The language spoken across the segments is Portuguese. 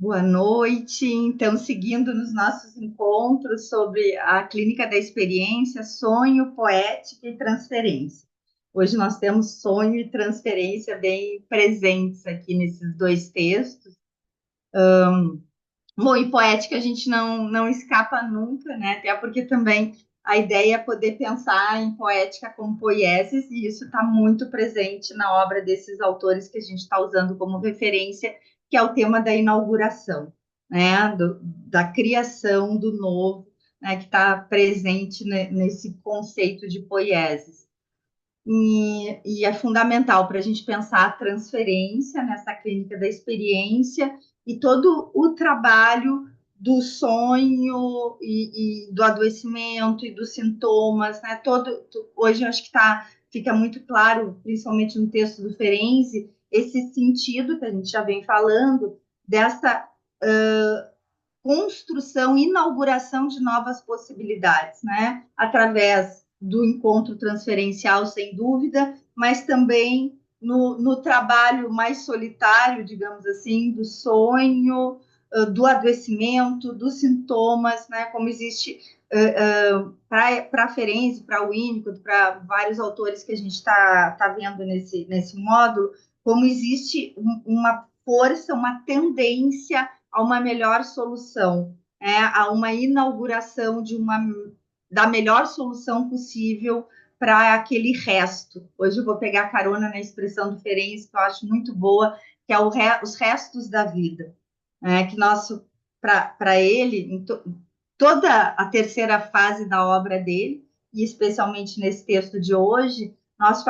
Boa noite. Então, seguindo nos nossos encontros sobre a clínica da experiência, sonho, poética e transferência. Hoje nós temos sonho e transferência bem presentes aqui nesses dois textos. Bom, e poética a gente não escapa nunca, né? Até porque também a ideia é poder pensar em poética como poieses, e isso está muito presente na obra desses autores que a gente está usando como referência, que é o tema da inauguração, né? Da criação do novo, né? Que está presente nesse conceito de poieses. E é fundamental para a gente pensar a transferência nessa clínica da experiência e todo o trabalho do sonho e do adoecimento e dos sintomas, né? Hoje eu acho que fica muito claro, principalmente no texto do Ferenczi, esse sentido que a gente já vem falando dessa construção, inauguração de novas possibilidades, né? Através do encontro transferencial, sem dúvida, mas também no trabalho mais solitário, digamos assim, do sonho, do adoecimento, dos sintomas, né? Como existe para Ferenczi, para Winnicott, para vários autores que a gente tá vendo nesse módulo, como existe uma força, uma tendência a uma melhor solução, a uma inauguração da melhor solução possível para aquele resto. Hoje eu vou pegar carona na expressão do Ferenczi, que eu acho muito boa, que é os restos da vida. Que para ele, toda a terceira fase da obra dele, e especialmente nesse texto de hoje, nós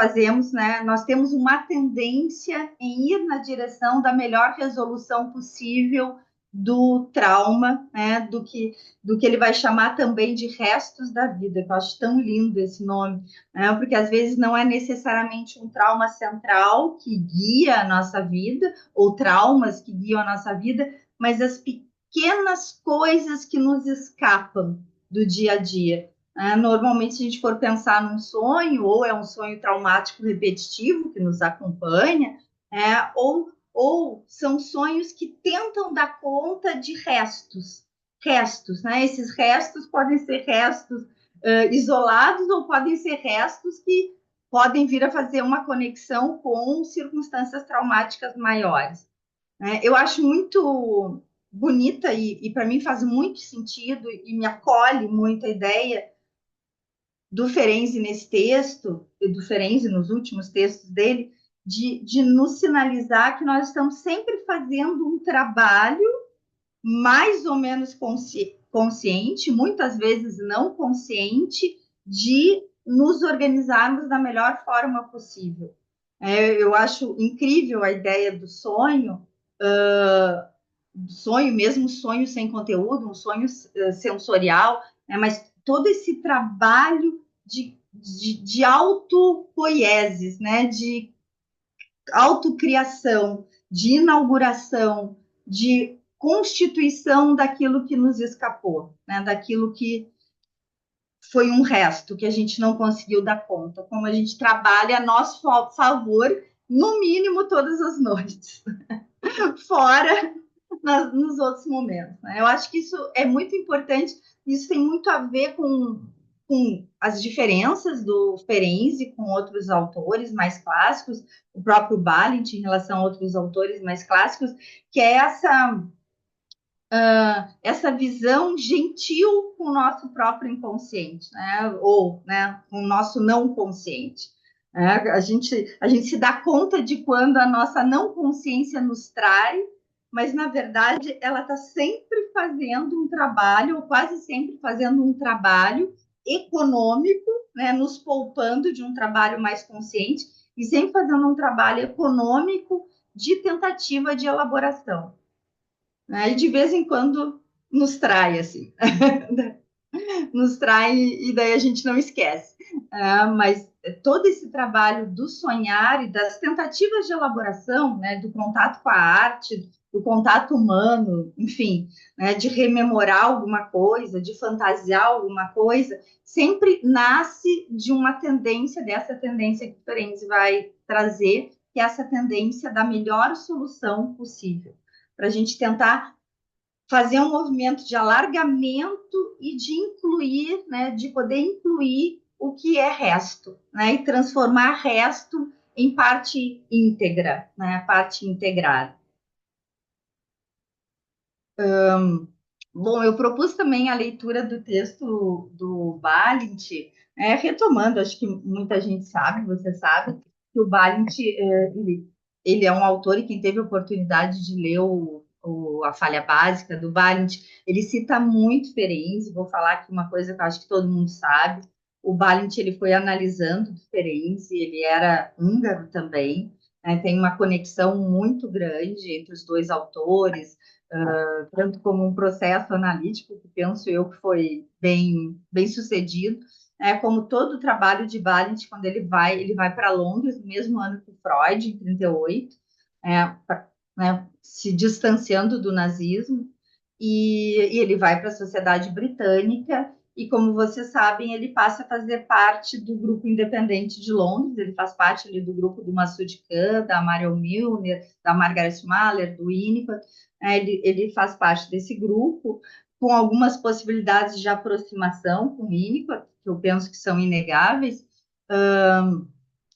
temos uma tendência em ir na direção da melhor resolução possível do trauma, né, do que ele vai chamar também de restos da vida, que eu acho tão lindo esse nome, né, porque às vezes não é necessariamente um trauma central que guia a nossa vida, ou traumas que guiam a nossa vida, mas as pequenas coisas que nos escapam do dia a dia. Normalmente, se a gente for pensar num sonho, ou é um sonho traumático repetitivo que nos acompanha, ou são sonhos que tentam dar conta de restos, né? Esses restos podem ser restos isolados ou podem ser restos que podem vir a fazer uma conexão com circunstâncias traumáticas maiores. Eu acho muito bonita e para mim faz muito sentido e me acolhe muito a ideia do Ferenczi nesse texto, e do Ferenczi nos últimos textos dele, de nos sinalizar que nós estamos sempre fazendo um trabalho mais ou menos consciente, muitas vezes não consciente, de nos organizarmos da melhor forma possível. Eu acho incrível a ideia do sonho, mesmo sonho sem conteúdo, um sonho sensorial, né? Mas todo esse trabalho de autopoieses, né? De autocriação, de inauguração, de constituição daquilo que nos escapou, né? Daquilo que foi um resto que a gente não conseguiu dar conta, como a gente trabalha a nosso favor, no mínimo todas as noites, fora nos outros momentos. Né? Eu acho que isso é muito importante, isso tem muito a ver com as diferenças do Ferenczi com outros autores mais clássicos, o próprio Balint em relação a outros autores mais clássicos, que é essa visão gentil com o nosso próprio inconsciente, né? Ou né, com o nosso não consciente. A gente se dá conta de quando a nossa não consciência nos trai, mas na verdade ela está sempre fazendo um trabalho, ou quase sempre fazendo um trabalho econômico, né, nos poupando de um trabalho mais consciente e sempre fazendo um trabalho econômico de tentativa de elaboração. Né? E de vez em quando nos trai, assim, nos trai e daí a gente não esquece. Mas todo esse trabalho do sonhar e das tentativas de elaboração, né, do contato com a arte, do contato humano, enfim, né, de rememorar alguma coisa, de fantasiar alguma coisa, sempre nasce de uma tendência, dessa tendência que o Ferenczi vai trazer, que é essa tendência da melhor solução possível, para a gente tentar fazer um movimento de alargamento e de incluir, né, de poder incluir o que é resto, né, e transformar resto em parte íntegra, né, parte integrada. Bom, eu propus também a leitura do texto do Balint, retomando, acho que muita gente sabe, você sabe, que o Balint, ele é um autor e quem teve a oportunidade de ler a Falha Básica do Balint, ele cita muito Ferenczi, vou falar aqui uma coisa que eu acho que todo mundo sabe, o Balint, ele foi analisando Ferenczi, ele era húngaro também, né, tem uma conexão muito grande entre os dois autores, tanto como um processo analítico, que penso eu que foi bem sucedido, como todo o trabalho de Balint, quando ele vai para Londres, no mesmo ano que o Freud, em 38, se distanciando do nazismo, e ele vai para a Sociedade Britânica, e como vocês sabem, ele passa a fazer parte do grupo independente de Londres, ele faz parte ali do grupo do Massoud Khan, da Marion Milner, da Margaret Mahler, do Winnicott, ele faz parte desse grupo, com algumas possibilidades de aproximação com o Winnicott, que eu penso que são inegáveis,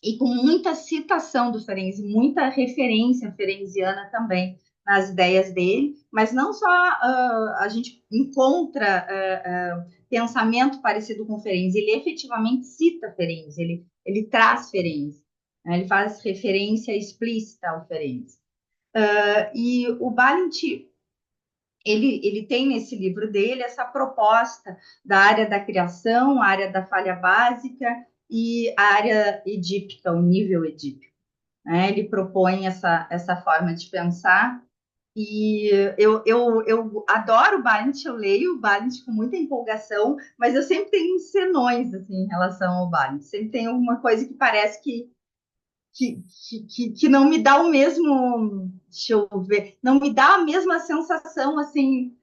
e com muita citação do Ferenczi, muita referência ferenciana também nas ideias dele, mas não só a gente encontra pensamento parecido com Ferenczi, ele efetivamente cita Ferenczi, ele traz Ferenczi, né? Ele faz referência explícita ao Ferenczi. E o Balint, ele tem nesse livro dele essa proposta da área da criação, a área da falha básica e a área edípica, o nível edípico, né? Ele propõe essa forma de pensar e eu adoro o Balint, eu leio o Balint com muita empolgação, mas eu sempre tenho senões assim, em relação ao Balint, sempre tem alguma coisa que parece que não me dá o mesmo, deixa eu ver, não me dá a mesma sensação assim,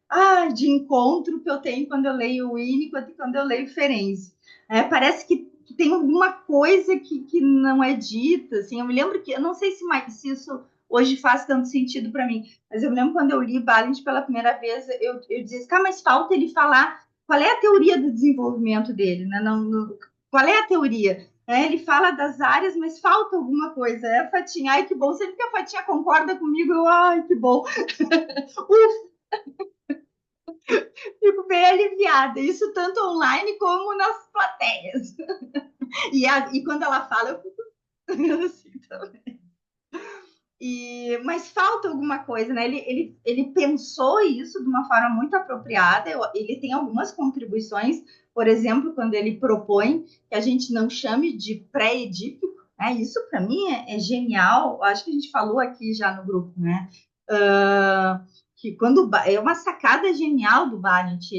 de encontro que eu tenho quando eu leio o Winnicott e quando eu leio Ferenczi. Parece que tem alguma coisa que não é dita, assim, eu me lembro que, eu não sei se isso hoje faz tanto sentido para mim, mas eu me lembro quando eu li Balint pela primeira vez, eu dizia, mas falta ele falar qual é a teoria do desenvolvimento dele, né? Qual é a teoria? Ele fala das áreas, mas falta alguma coisa. A Fatinha, ai que bom. Sempre que a Fatinha concorda comigo, ai que bom. Fico bem aliviada. Isso tanto online como nas plateias. E quando ela fala, eu fico assim também. Mas falta alguma coisa, né? Ele pensou isso de uma forma muito apropriada. Ele tem algumas contribuições, por exemplo, quando ele propõe que a gente não chame de pré-edípico, né? Isso para mim é genial. Acho que a gente falou aqui já no grupo, né? Que quando é uma sacada genial do Balint,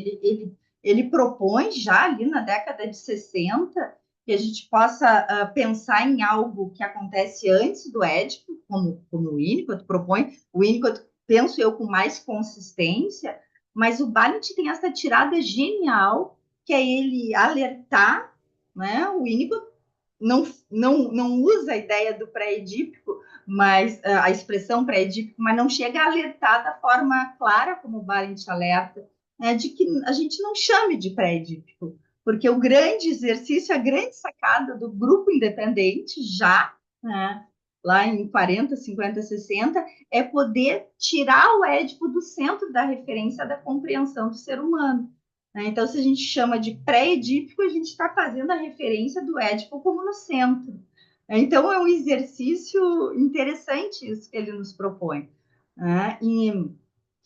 ele propõe já ali na década de 60 que a gente possa pensar em algo que acontece antes do Édipo, como o Winnicott propõe. O Winnicott, penso eu, com mais consistência, mas o Balint tem essa tirada genial, que é ele alertar, né? O Winnicott não usa a ideia do pré-edípico, mas a expressão pré-edípico, mas não chega a alertar da forma clara, como o Balint alerta, né, de que a gente não chame de pré-edípico, porque o grande exercício, a grande sacada do grupo independente, já, né, lá em 40, 50, 60, é poder tirar o Édipo do centro da referência da compreensão do ser humano. Então, se a gente chama de pré-edípico, a gente está fazendo a referência do Édipo como no centro. Então, é um exercício interessante isso que ele nos propõe.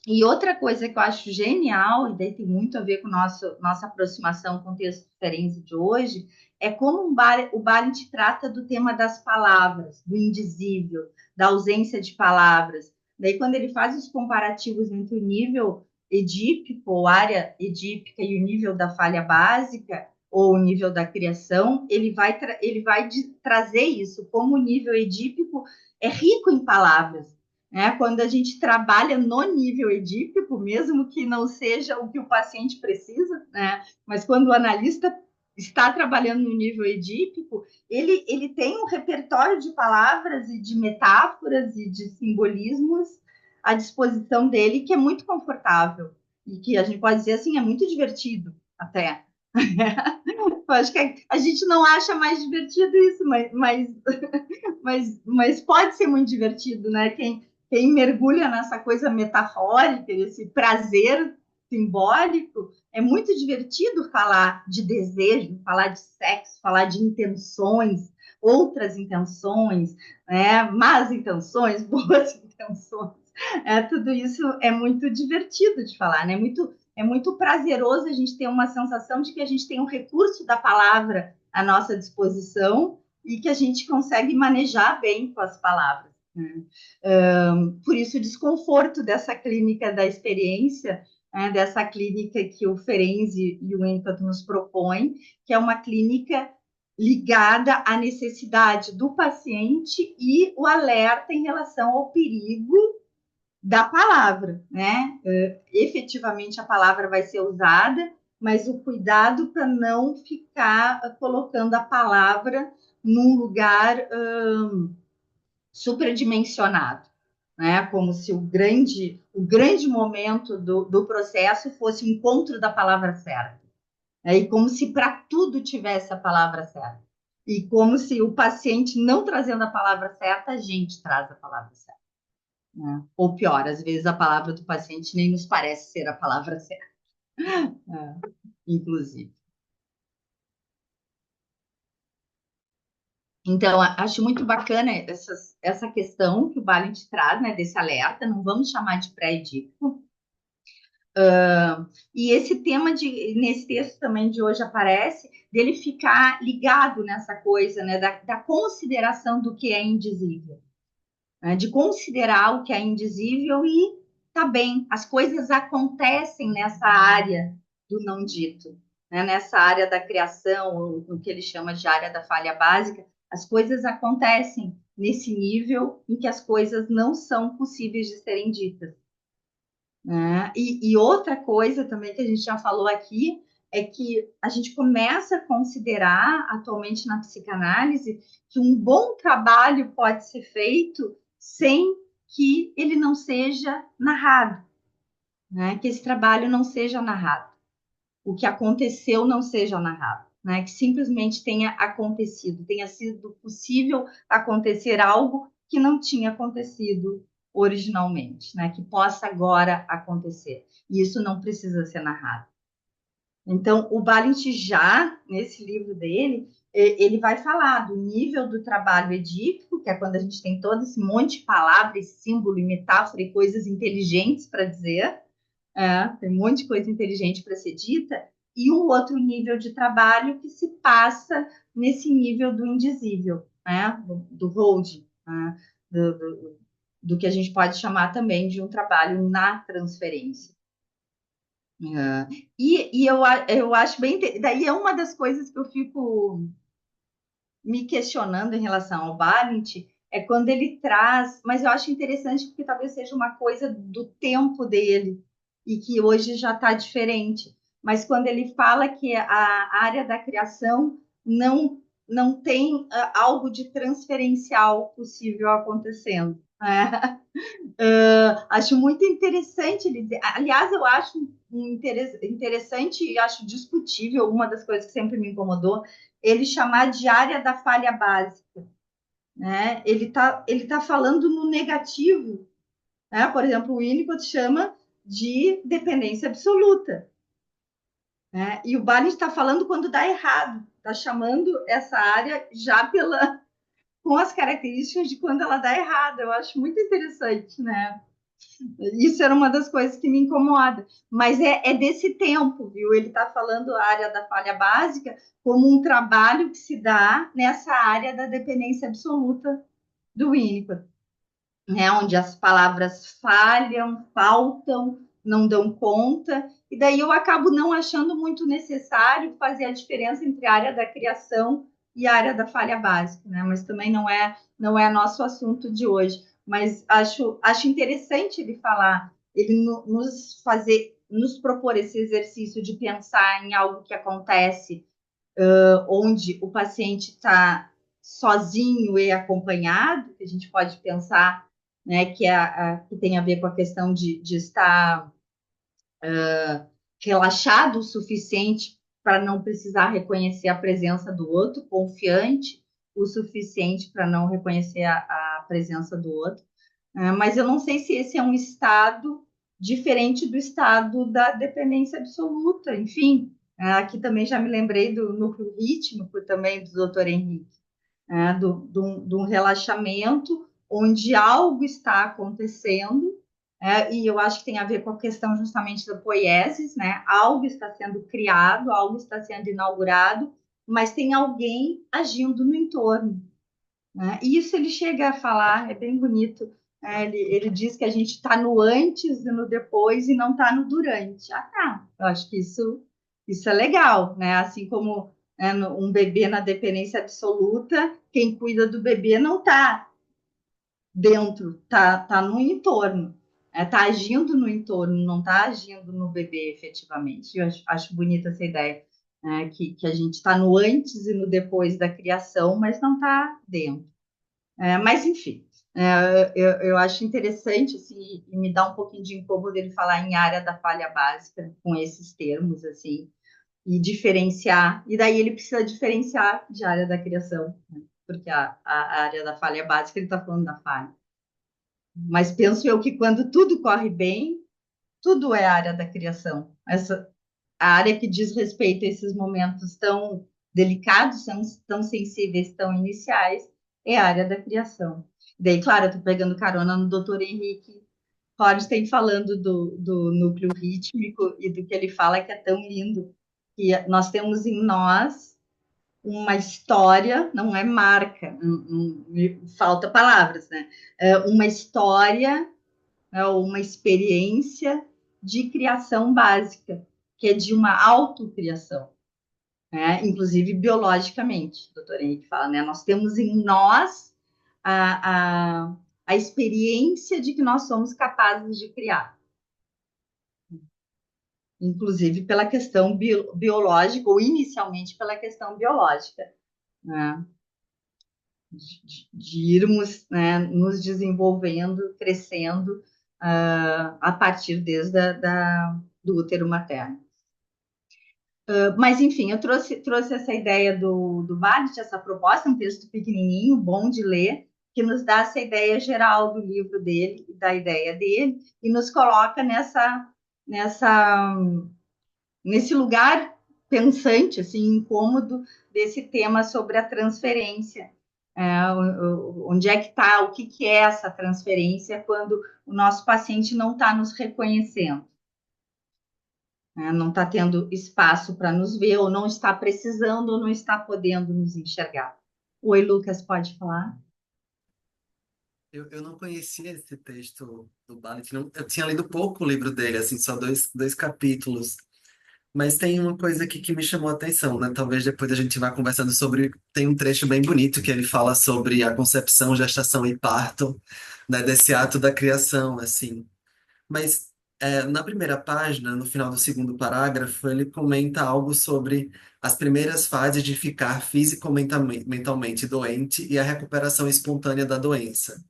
E outra coisa que eu acho genial, e daí tem muito a ver com nossa aproximação com o texto diferente de hoje, é como o Balint trata do tema das palavras, do indizível, da ausência de palavras. Daí, quando ele faz os comparativos entre o nível edípico, ou área edípica, e o nível da falha básica, ou o nível da criação, ele vai trazer isso, como o nível edípico é rico em palavras. Quando a gente trabalha no nível edípico, mesmo que não seja o que o paciente precisa, né? Mas quando o analista está trabalhando no nível edípico, ele tem um repertório de palavras e de metáforas e de simbolismos à disposição dele, que é muito confortável e que a gente pode dizer assim, é muito divertido até. Eu acho que a gente não acha mais divertido isso, mas pode ser muito divertido, né? Quem mergulha nessa coisa metafórica, esse prazer simbólico, é muito divertido falar de desejo, falar de sexo, falar de intenções, outras intenções, né? Más intenções, boas intenções. Tudo isso é muito divertido de falar, né? É muito prazeroso a gente ter uma sensação de que a gente tem um recurso da palavra à nossa disposição e que a gente consegue manejar bem com as palavras. Né? Por isso, o desconforto dessa clínica da experiência, né, dessa clínica que o Ferenczi e o Winnicott nos propõem, que é uma clínica ligada à necessidade do paciente e o alerta em relação ao perigo da palavra, né? Efetivamente a palavra vai ser usada, mas o cuidado para não ficar colocando a palavra num lugar superdimensionado, né? Como se o grande momento do processo fosse o encontro da palavra certa. Né? E como se para tudo tivesse a palavra certa. E como se o paciente não trazendo a palavra certa, a gente traz a palavra certa. Né? Ou pior, às vezes a palavra do paciente nem nos parece ser a palavra certa, inclusive. Então, acho muito bacana essa questão que o Balint traz, né, desse alerta, não vamos chamar de pré-edípico. E esse tema, nesse texto também de hoje aparece, dele ficar ligado nessa coisa, né, da consideração do que é indizível. Né, de considerar o que é indizível e tá bem, as coisas acontecem nessa área do não dito, né, nessa área da criação, o que ele chama de área da falha básica, as coisas acontecem nesse nível em que as coisas não são possíveis de serem ditas. Né? E outra coisa também que a gente já falou aqui é que a gente começa a considerar atualmente na psicanálise que um bom trabalho pode ser feito sem que ele não seja narrado, né? Que esse trabalho não seja narrado, o que aconteceu não seja narrado, né? Que simplesmente tenha acontecido, tenha sido possível acontecer algo que não tinha acontecido originalmente, né? Que possa agora acontecer. E isso não precisa ser narrado. Então, o Balint já, nesse livro dele, ele vai falar do nível do trabalho edípico, que é quando a gente tem todo esse monte de palavras, símbolo e metáfora e coisas inteligentes para dizer, tem um monte de coisa inteligente para ser dita, e um outro nível de trabalho que se passa nesse nível do indizível, né? Do hold, né? Do que a gente pode chamar também de um trabalho na transferência. Eu acho bem. Daí é uma das coisas que eu fico me questionando em relação ao Balint, é quando ele traz, mas eu acho interessante porque talvez seja uma coisa do tempo dele e que hoje já está diferente. Mas quando ele fala que a área da criação não tem algo de transferencial possível acontecendo. Né? Acho muito interessante ele dizer. Aliás, eu acho interessante e acho discutível, uma das coisas que sempre me incomodou, ele chamar de área da falha básica. Né? Ele tá falando no negativo. Né? Por exemplo, o Winnicott chama de dependência absoluta. Né? E o Barney está falando quando dá errado. Está chamando essa área já com as características de quando ela dá errado. Eu acho muito interessante, né? Isso era uma das coisas que me incomoda. Mas é desse tempo, viu? Ele está falando a área da falha básica como um trabalho que se dá nessa área da dependência absoluta do Winnicott, né? Onde as palavras falham, faltam, não dão conta. E daí eu acabo não achando muito necessário fazer a diferença entre a área da criação e a área da falha básica, né? Mas também não é nosso assunto de hoje. Mas acho interessante ele falar, ele nos propor esse exercício de pensar em algo que acontece onde o paciente está sozinho e acompanhado, que a gente pode pensar né, que tem a ver com a questão de estar relaxado o suficiente para não precisar reconhecer a presença do outro, confiante o suficiente para não reconhecer a presença do outro. Mas eu não sei se esse é um estado diferente do estado da dependência absoluta. Enfim, aqui também já me lembrei do núcleo rítmico também do Dr. Henrique, de um relaxamento onde algo está acontecendo, e eu acho que tem a ver com a questão justamente da poiesis, né? Algo está sendo criado, algo está sendo inaugurado, mas tem alguém agindo no entorno, né? E isso ele chega a falar, é bem bonito. Ele diz que a gente está no antes e no depois e não está no durante. Ah, tá. Eu acho que isso é legal, né? Assim como um bebê na dependência absoluta, quem cuida do bebê não está dentro, tá no entorno, tá agindo no entorno, não está agindo no bebê efetivamente. Eu acho bonita essa ideia, que a gente está no antes e no depois da criação, mas não está dentro. Mas, enfim, eu acho interessante, assim, e me dá um pouquinho de incômodo ele falar em área da falha básica com esses termos, assim, e diferenciar. E daí ele precisa diferenciar de área da criação, né? Porque a área da falha básica, ele está falando da falha. Mas penso eu que quando tudo corre bem, tudo é área da criação. A área que diz respeito a esses momentos tão delicados, tão sensíveis, tão iniciais, é a área da criação. Daí, claro, eu estou pegando carona no doutor Henrique Holstein falando do núcleo rítmico e do que ele fala que é tão lindo, que nós temos em nós uma história, não é marca, falta palavras, né? Uma história, uma experiência de criação básica, que é de uma autocriação, né? Inclusive biologicamente, o doutor Henrique fala, né? Nós temos em nós a experiência de que nós somos capazes de criar, inclusive pela questão biológica, ou inicialmente pela questão biológica, né? De irmos, né, nos desenvolvendo, crescendo a partir desde do útero materno. Mas, enfim, eu trouxe essa ideia do Barthes, essa proposta, um texto pequenininho, bom de ler, que nos dá essa ideia geral do livro dele, da ideia dele, e nos coloca nessa, nesse lugar pensante, assim, incômodo desse tema sobre a transferência. Onde é que está, o que é essa transferência quando o nosso paciente não está nos reconhecendo, né? Não está tendo espaço para nos ver, ou não está precisando, ou não está podendo nos enxergar. Oi, Lucas, pode falar? Eu não conhecia esse texto do Barthes, não, eu tinha lido pouco o livro dele, assim, só dois capítulos. Mas tem uma coisa aqui que me chamou a atenção, né? Talvez depois a gente vá conversando sobre. Tem um trecho bem bonito que ele fala sobre a concepção, gestação e parto, né? Desse ato da criação, assim. Mas na primeira página, no final do segundo parágrafo, ele comenta algo sobre as primeiras fases de ficar mentalmente doente e a recuperação espontânea da doença.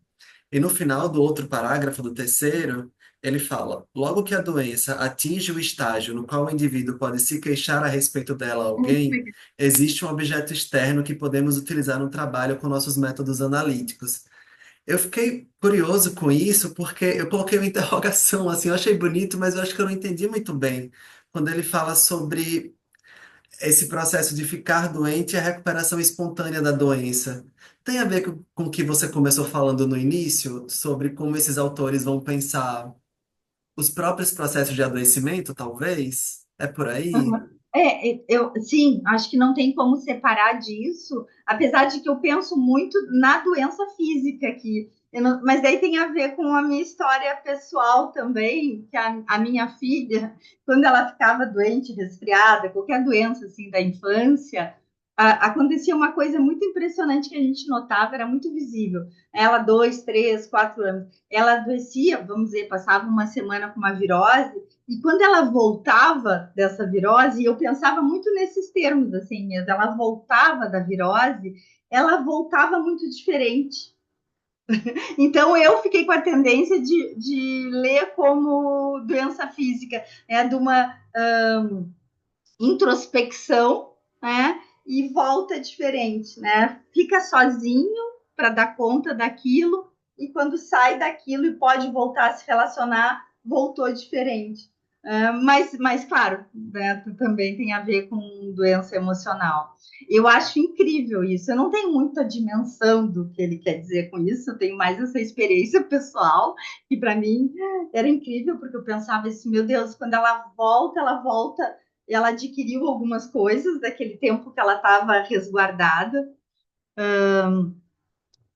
E no final do outro parágrafo, do terceiro, ele fala: logo que a doença atinge o estágio no qual o indivíduo pode se queixar a respeito dela a alguém, existe um objeto externo que podemos utilizar no trabalho com nossos métodos analíticos. Eu fiquei curioso com isso porque eu coloquei uma interrogação, assim, eu achei bonito, mas eu acho que eu não entendi muito bem. Quando ele fala sobre esse processo de ficar doente e a recuperação espontânea da doença. Tem a ver com o que você começou falando no início, sobre como esses autores vão pensar os próprios processos de adoecimento, talvez? É por aí? Sim, acho que não tem como separar disso, apesar de que eu penso muito na doença física aqui. Mas daí tem a ver com a minha história pessoal também, que a minha filha, quando ela ficava doente, resfriada, qualquer doença assim da infância, acontecia uma coisa muito impressionante que a gente notava, era muito visível. Ela, 2, 3, 4 anos, ela adoecia, vamos dizer, passava uma semana com uma virose, e quando ela voltava dessa virose, e eu pensava muito nesses termos, assim mesmo, ela voltava da virose, ela voltava muito diferente. Então, eu fiquei com a tendência de ler como doença física, de uma introspecção, né? E volta diferente, né? Fica sozinho para dar conta daquilo, e quando sai daquilo e pode voltar a se relacionar, voltou diferente. Mas, claro, né, também tem a ver com doença emocional. Eu acho incrível isso. Eu não tenho muita dimensão do que ele quer dizer com isso, eu tenho mais essa experiência pessoal, que para mim era incrível, porque eu pensava assim, meu Deus, quando ela volta, ela adquiriu algumas coisas daquele tempo que ela estava resguardada.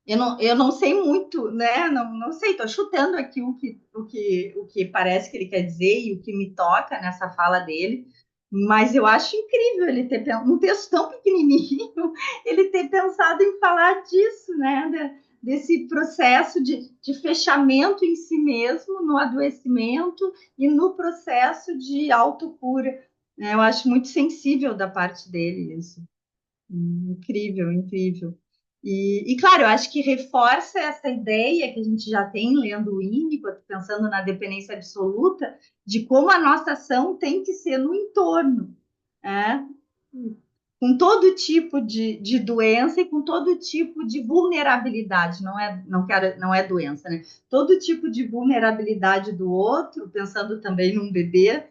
Eu não sei muito, né? Não sei, estou chutando aqui o que parece que ele quer dizer e o que me toca nessa fala dele, mas eu acho incrível ele ter um texto tão pequenininho, ele ter pensado em falar disso, né? Desse processo de fechamento em si mesmo, no adoecimento e no processo de autocura. Né? Eu acho muito sensível da parte dele isso. Incrível, incrível. Claro, eu acho que reforça essa ideia que a gente já tem lendo o Winnicott, pensando na dependência absoluta, de como a nossa ação tem que ser no entorno, né? Com todo tipo de doença e com todo tipo de vulnerabilidade, não é doença, né? Todo tipo de vulnerabilidade do outro, pensando também num bebê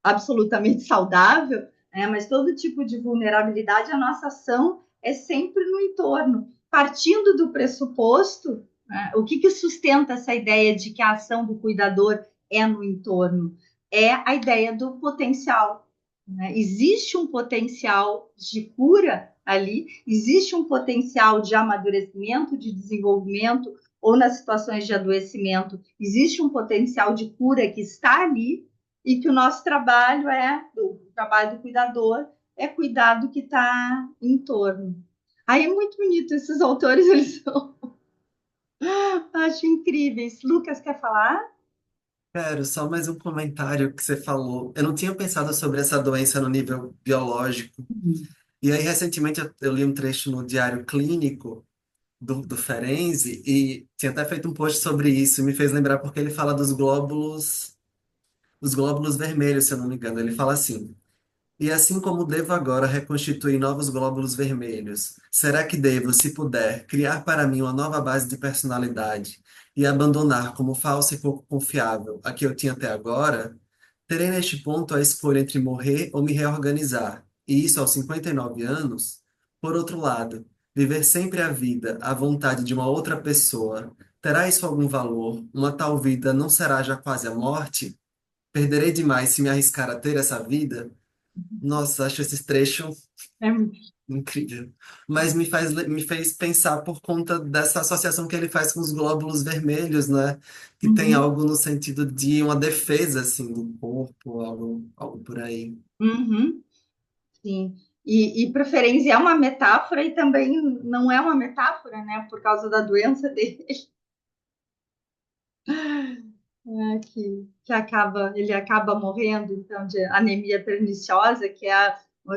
absolutamente saudável, né? Mas todo tipo de vulnerabilidade, a nossa ação é sempre no entorno, partindo do pressuposto, né? O que sustenta essa ideia de que a ação do cuidador é no entorno? É a ideia do potencial. Né? Existe um potencial de cura ali, existe um potencial de amadurecimento, de desenvolvimento, ou nas situações de adoecimento, existe um potencial de cura que está ali, e que o nosso trabalho o trabalho do cuidador, é cuidar do que está em torno. Aí é muito bonito, esses autores, eles são, acho incríveis. Lucas, quer falar? Quero só mais um comentário que você falou. Eu não tinha pensado sobre essa doença no nível biológico. E aí, recentemente, eu li um trecho no Diário Clínico do Ferenczi e tinha até feito um post sobre isso. E me fez lembrar porque ele fala os glóbulos vermelhos, se eu não me engano. Ele fala assim: e assim como devo agora reconstituir novos glóbulos vermelhos, será que devo, se puder, criar para mim uma nova base de personalidade e abandonar como falsa e pouco confiável a que eu tinha até agora? Terei neste ponto a escolha entre morrer ou me reorganizar, e isso aos 59 anos? Por outro lado, viver sempre a vida à vontade de uma outra pessoa, terá isso algum valor? Uma tal vida não será já quase a morte? Perderei demais se me arriscar a ter essa vida? Nossa, acho esse trecho É muito. incrível. Mas me fez pensar por conta dessa associação que ele faz com os glóbulos vermelhos, né? Que tem Uhum, algo no sentido de uma defesa, assim, do corpo, algo por aí. uhum, sim. E preferência é uma metáfora e também não é uma metáfora, né? Por causa da doença dele, né, ele acaba morrendo, então, de anemia perniciosa,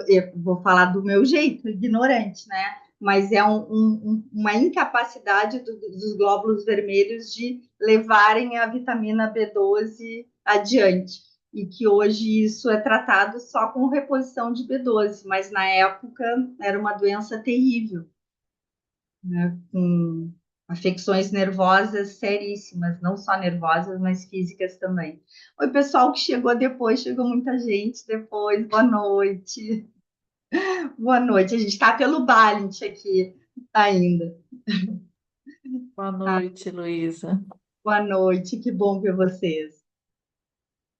eu vou falar do meu jeito, ignorante, né? Mas é uma incapacidade dos glóbulos vermelhos de levarem a vitamina B12 adiante. E que hoje isso é tratado só com reposição de B12, mas na época era uma doença terrível, né, com afecções nervosas seríssimas, não só nervosas, mas físicas também. Oi, pessoal que chegou depois, chegou muita gente depois, boa noite. Boa noite, a gente está pelo Balint aqui ainda. Boa Tá? noite, Luísa. Boa noite, que bom ver vocês.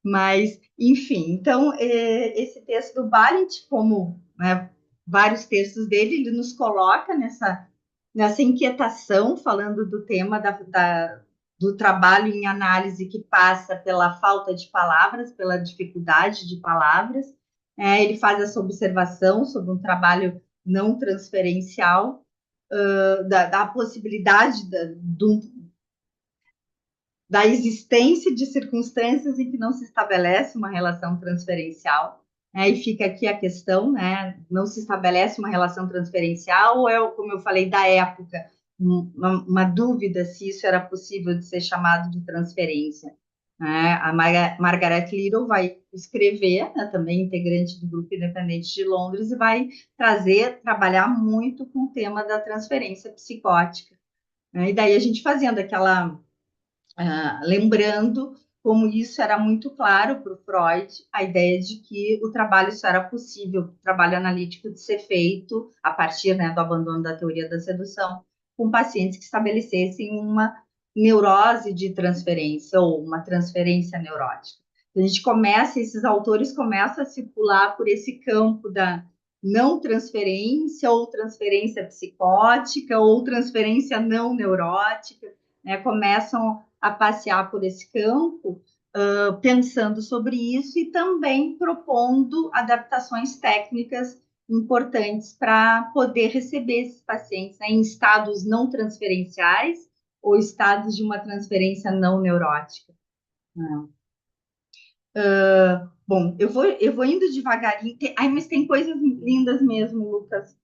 Mas, enfim, então, esse texto do Balint, como, né, vários textos dele, ele nos coloca nessa inquietação, falando do tema do trabalho em análise que passa pela falta de palavras, pela dificuldade de palavras. Ele faz essa observação sobre um trabalho não transferencial, da possibilidade da existência de circunstâncias em que não se estabelece uma relação transferencial. E fica aqui a questão, né? Não se estabelece uma relação transferencial, ou é, como eu falei, da época. uma dúvida se isso era possível de ser chamado de transferência. Né? A Margaret Little vai escrever, né, também integrante do Grupo Independente de Londres, e vai trabalhar muito com o tema da transferência psicótica. Né? E daí a gente fazendo aquela, lembrando como isso era muito claro para o Freud, a ideia de que o trabalho só era possível, o trabalho analítico de ser feito a partir, né, do abandono da teoria da sedução, com pacientes que estabelecessem uma neurose de transferência ou uma transferência neurótica. A gente começa, esses autores começam a circular por esse campo da não transferência ou transferência psicótica ou transferência não neurótica, né? Começam a passear por esse campo, pensando sobre isso e também propondo adaptações técnicas importantes para poder receber esses pacientes, né, em estados não transferenciais ou estados de uma transferência não neurótica. Né? Bom, eu vou indo devagarinho. Mas tem coisas lindas mesmo, Lucas.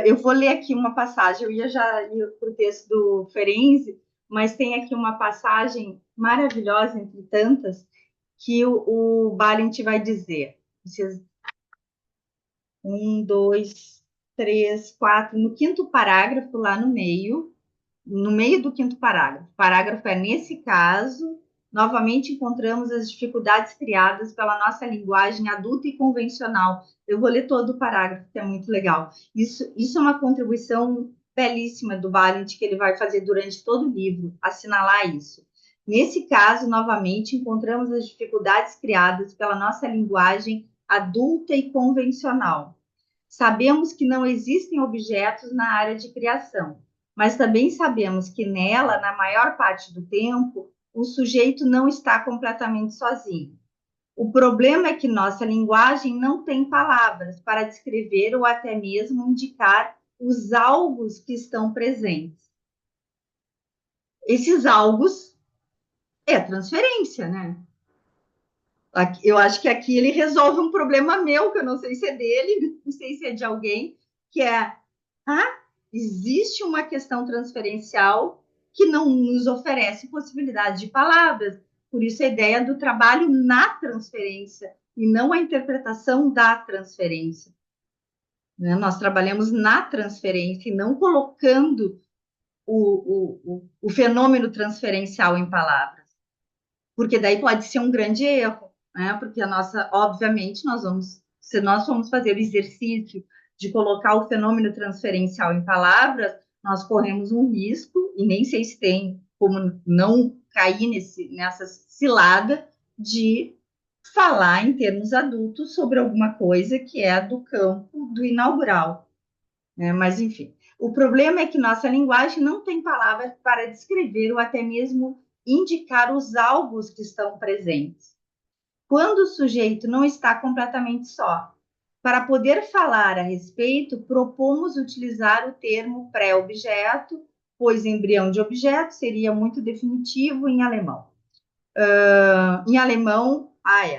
Eu vou ler aqui uma passagem. Eu ia já ir para o texto do Ferenczi, mas tem aqui uma passagem maravilhosa, entre tantas, que o Balint vai dizer. Um, dois, três, quatro. No quinto parágrafo, lá no meio do quinto parágrafo. O parágrafo é: nesse caso, novamente encontramos as dificuldades criadas pela nossa linguagem adulta e convencional. Eu vou ler todo o parágrafo, que é muito legal. Isso é uma contribuição belíssima do Valent, que ele vai fazer durante todo o livro, assinalar isso. Nesse caso, novamente, encontramos as dificuldades criadas pela nossa linguagem adulta e convencional. Sabemos que não existem objetos na área de criação, mas também sabemos que nela, na maior parte do tempo, o sujeito não está completamente sozinho. O problema é que nossa linguagem não tem palavras para descrever ou até mesmo indicar os algos que estão presentes. Esses algos é transferência, né? Eu acho que aqui ele resolve um problema meu, que eu não sei se é dele, não sei se é de alguém, que é existe uma questão transferencial que não nos oferece possibilidade de palavras. Por isso a ideia do trabalho na transferência e não a interpretação da transferência. Né? Nós trabalhamos na transferência e não colocando o fenômeno transferencial em palavras. Porque daí pode ser um grande erro, né? Porque obviamente, se nós formos fazer o exercício de colocar o fenômeno transferencial em palavras, nós corremos um risco, e nem sei se tem como não cair nessa cilada de falar em termos adultos sobre alguma coisa que é do campo do inaugural. Né? Mas, enfim, o problema é que nossa linguagem não tem palavras para descrever ou até mesmo indicar os alvos que estão presentes. Quando o sujeito não está completamente só, para poder falar a respeito, propomos utilizar o termo pré-objeto, pois embrião de objeto seria muito definitivo em alemão. Em alemão,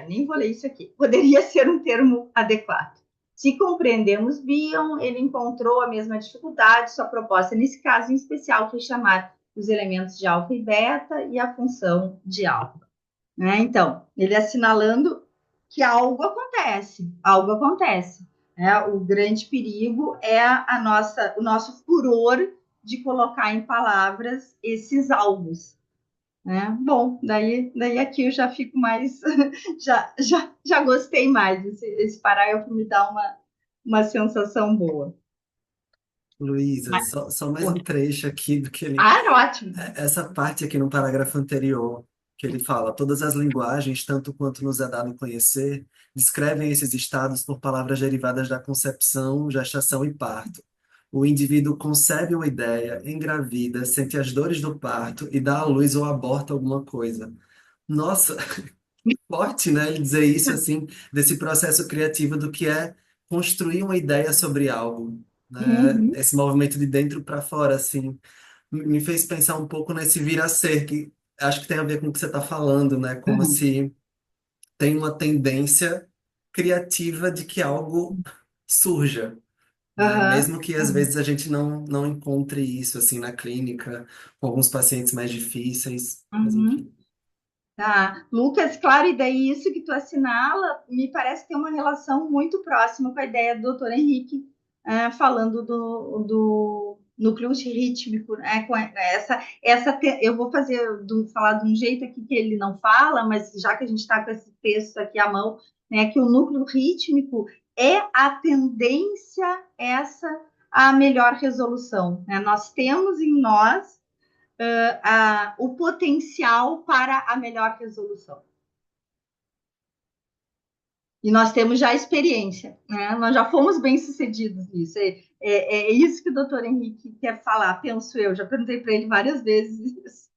nem vou ler isso aqui, poderia ser um termo adequado. Se compreendemos Bion, ele encontrou a mesma dificuldade, sua proposta nesse caso em especial foi chamar os elementos de alfa e beta e a função de alfa. Né? Então, ele assinalando que algo acontece. Né? O grande perigo é o nosso furor de colocar em palavras esses alvos. Né? Bom, daí aqui eu já fico mais, já gostei mais. Esse parágrafo me dá uma sensação boa. Luísa, Mas, só mais um trecho aqui do que ele. ótimo. Essa parte aqui no parágrafo anterior, que ele fala: todas as linguagens, tanto quanto nos é dado conhecer, descrevem esses estados por palavras derivadas da concepção, gestação e parto. O indivíduo concebe uma ideia, engravida, sente as dores do parto e dá à luz ou aborta alguma coisa. Nossa, forte, né? Ele dizer isso assim, desse processo criativo do que é construir uma ideia sobre algo, né? Uhum, Esse movimento de dentro para fora, assim, me fez pensar um pouco nesse vir a ser, que acho que tem a ver com o que você está falando, né? Como uhum. se tem uma tendência criativa de que algo surja, né? Aham. Mesmo que às vezes a gente não encontre isso assim na clínica, com alguns pacientes mais difíceis, mas Uhum. enfim. Tá. Lucas, claro, e daí isso que tu assinala me parece ter uma relação muito próxima com a ideia do doutor Henrique, falando do núcleo rítmico, né, com eu vou falar de um jeito aqui que ele não fala, mas já que a gente está com esse texto aqui à mão, né, que o núcleo rítmico é a tendência essa à melhor resolução, né? Nós temos em nós o potencial para a melhor resolução. E nós temos já experiência, né? Nós já fomos bem-sucedidos nisso. É isso que o doutor Henrique quer falar, penso eu. Já perguntei para ele várias vezes isso.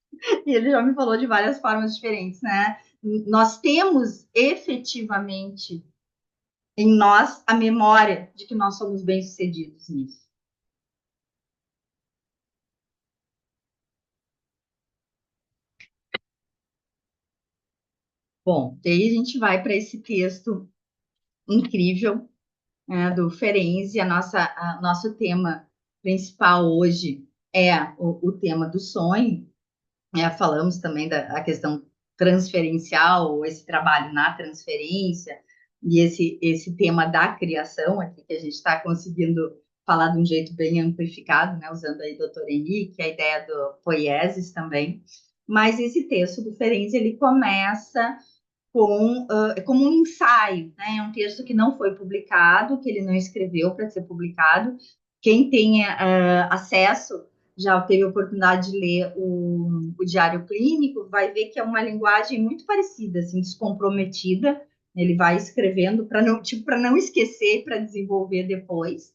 E ele já me falou de várias formas diferentes, né? Nós temos efetivamente em nós a memória de que nós somos bem-sucedidos nisso. Bom, daí a gente vai para esse texto incrível, né, do Ferenczi. Nosso tema principal hoje é o tema do sonho. Falamos também da questão transferencial, esse trabalho na transferência, e esse tema da criação aqui, que a gente está conseguindo falar de um jeito bem amplificado, né, usando aí o doutor Henrique, a ideia do poiesis também. Mas esse texto do Ferenczi, ele começa como um ensaio, né? É um texto que não foi publicado, que ele não escreveu para ser publicado. Quem tem acesso, já teve a oportunidade de ler o Diário Clínico, vai ver que é uma linguagem muito parecida, assim, descomprometida. Ele vai escrevendo para não esquecer, para desenvolver depois.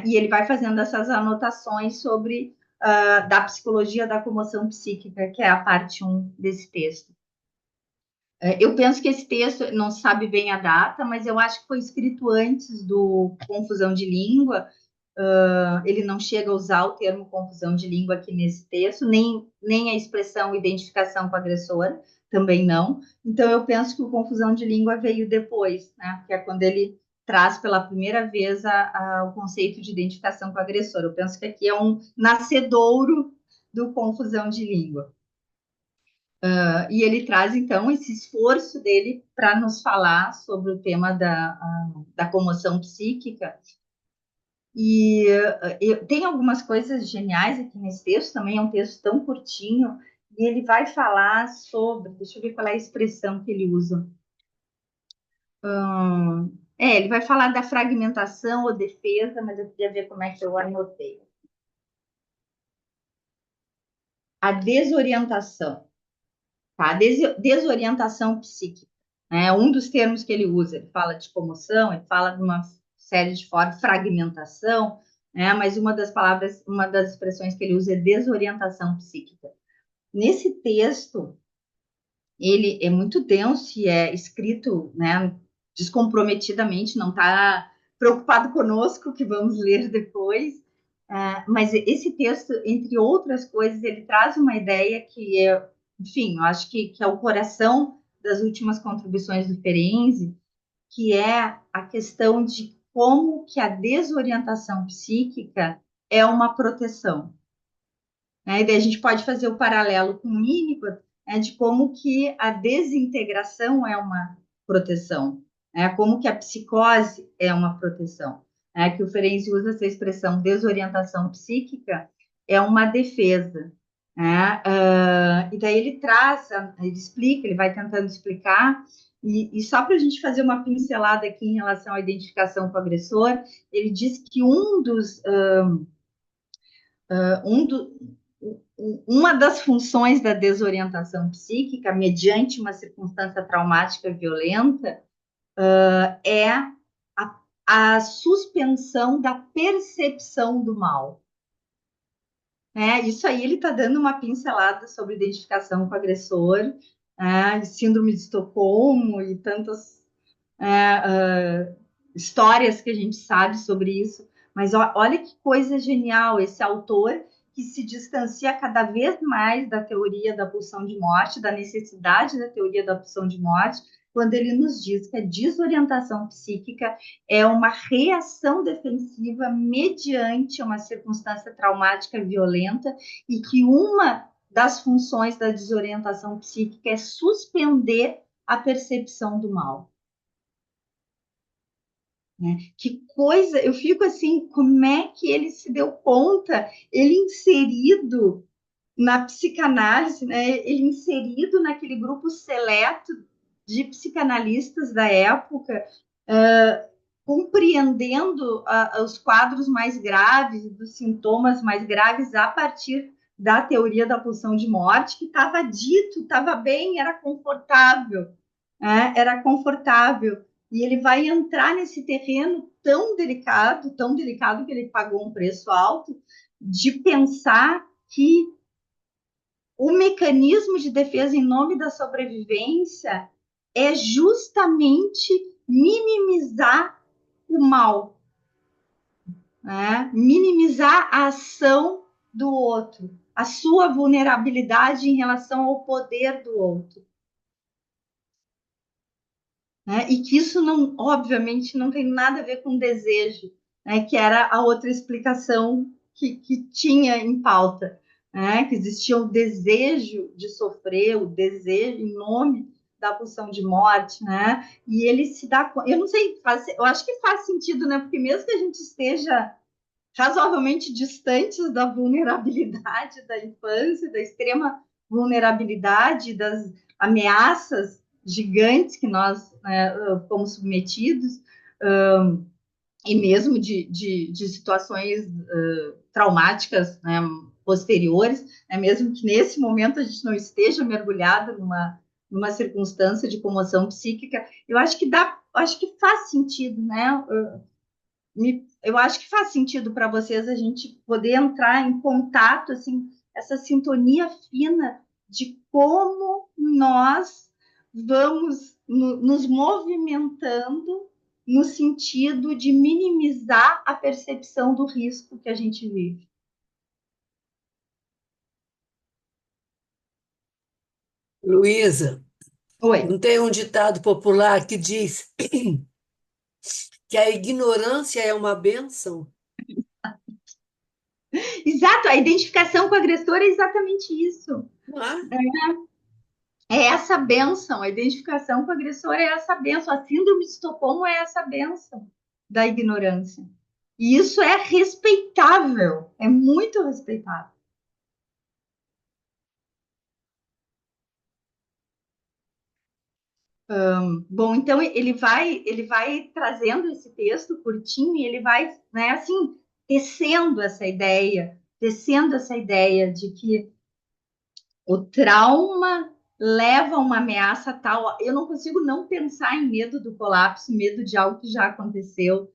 E ele vai fazendo essas anotações sobre da psicologia da comoção psíquica, que é a parte 1 desse texto. Eu penso que esse texto, não se sabe bem a data, mas eu acho que foi escrito antes do Confusão de Língua. Ele não chega a usar o termo confusão de língua aqui nesse texto, nem a expressão identificação com o agressor, também não. Então, eu penso que o confusão de língua veio depois, né? Que é quando ele traz pela primeira vez o conceito de identificação com o agressor. Eu penso que aqui é um nascedouro do confusão de língua. E ele traz, então, esse esforço dele para nos falar sobre o tema da comoção psíquica. E tem algumas coisas geniais aqui nesse texto, também é um texto tão curtinho, e ele vai falar sobre, deixa eu ver qual é a expressão que ele usa. Ele vai falar da fragmentação ou defesa, mas eu queria ver como é que eu anotei. A desorientação. Tá? Desorientação psíquica. É um dos termos que ele usa. Ele fala de comoção, ele fala de uma série de formas, fragmentação, né? Mas uma das palavras, uma das expressões que ele usa é desorientação psíquica. Nesse texto, ele é muito denso e é escrito, né, descomprometidamente, não está preocupado conosco, que vamos ler depois. Mas esse texto, entre outras coisas, ele traz uma ideia que é, enfim, eu acho que é o coração das últimas contribuições do Ferenczi, que é a questão de como que a desorientação psíquica é uma proteção. Né? E daí a gente pode fazer o paralelo com o Winnicott, né, de como que a desintegração é uma proteção, né? Como que a psicose é uma proteção. Né? Que o Ferenczi usa essa expressão desorientação psíquica, é uma defesa. Né? E daí ele traz, ele explica, ele vai tentando explicar, e só para a gente fazer uma pincelada aqui em relação à identificação com o agressor, ele diz que um do, uma das funções da desorientação psíquica, mediante uma circunstância traumática violenta, é a suspensão da percepção do mal. Isso aí ele está dando uma pincelada sobre identificação com o agressor, síndrome de Estocolmo e tantas histórias que a gente sabe sobre isso. Mas olha que coisa genial esse autor que se distancia cada vez mais da teoria da pulsão de morte, da necessidade da teoria da pulsão de morte, quando ele nos diz que a desorientação psíquica é uma reação defensiva mediante uma circunstância traumática violenta e que uma das funções da desorientação psíquica é suspender a percepção do mal. Né? Que coisa, eu fico assim, como é que ele se deu conta, ele inserido na psicanálise, né? Ele inserido naquele grupo seleto de psicanalistas da época, compreendendo os quadros mais graves, dos sintomas mais graves a partir da teoria da pulsão de morte, que estava dito, estava bem, era confortável, né? Era confortável. E ele vai entrar nesse terreno tão delicado que ele pagou um preço alto, de pensar que o mecanismo de defesa em nome da sobrevivência é justamente minimizar o mal, né? Minimizar a ação do outro, a sua vulnerabilidade em relação ao poder do outro. Né? E que isso não, obviamente, não tem nada a ver com desejo, né? Que era a outra explicação que tinha em pauta, né? Que existia o desejo de sofrer, o desejo em nome da pulsão de morte, né? E ele se dá conta, eu não sei, eu acho que faz sentido, né? Porque mesmo que a gente esteja razoavelmente distantes da vulnerabilidade da infância, da extrema vulnerabilidade, das ameaças gigantes que nós, né, fomos submetidos, e mesmo de situações traumáticas, né, posteriores, né, mesmo que nesse momento a gente não esteja mergulhado numa circunstância de comoção psíquica, eu acho que acho que faz sentido, né? Eu acho que faz sentido para vocês a gente poder entrar em contato, assim, essa sintonia fina de como nós vamos nos movimentando no sentido de minimizar a percepção do risco que a gente vive. Luísa, Oi. não tem um ditado popular que diz que a ignorância é uma bênção? Exato, a identificação com o agressor é exatamente isso. Não é? É essa benção, a identificação com o agressor é essa benção, a síndrome de Estocolmo é essa benção da ignorância. E isso é respeitável, é muito respeitável. Bom, então ele vai trazendo esse texto curtinho e ele vai, né, assim, tecendo essa ideia de que o trauma leva a uma ameaça tal. Eu não consigo não pensar em medo do colapso, medo de algo que já aconteceu.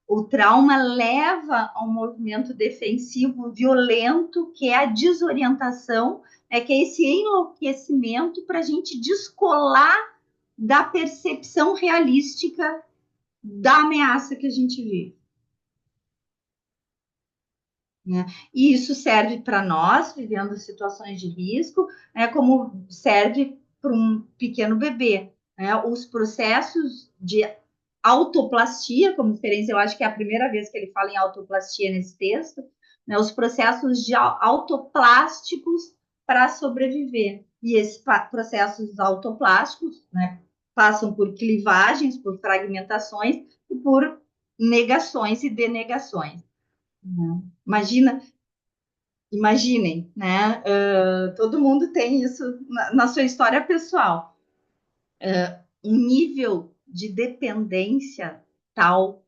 O trauma leva a um movimento defensivo violento, que é a desorientação, que é esse enlouquecimento para a gente descolar da percepção realística da ameaça que a gente vive. Né? E isso serve para nós, vivendo situações de risco, né, como serve para um pequeno bebê. Né? Os processos de autoplastia, como referência, eu acho que é a primeira vez que ele fala em autoplastia nesse texto, né, os processos de autoplásticos para sobreviver. E esses processos autoplásticos, né, passam por clivagens, por fragmentações e por negações e denegações. Imaginem, né? Todo mundo tem isso na sua história pessoal. Um nível de dependência tal,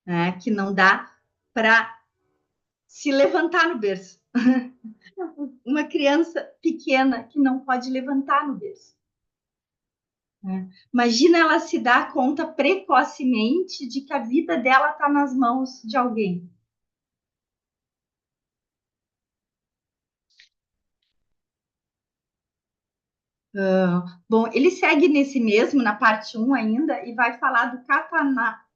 né, que não dá para se levantar no berço. Uma criança pequena que não pode levantar no berço. Né? Imagina ela se dar conta precocemente de que a vida dela está nas mãos de alguém. Bom, ele segue nesse mesmo, na parte 1 ainda, e vai falar do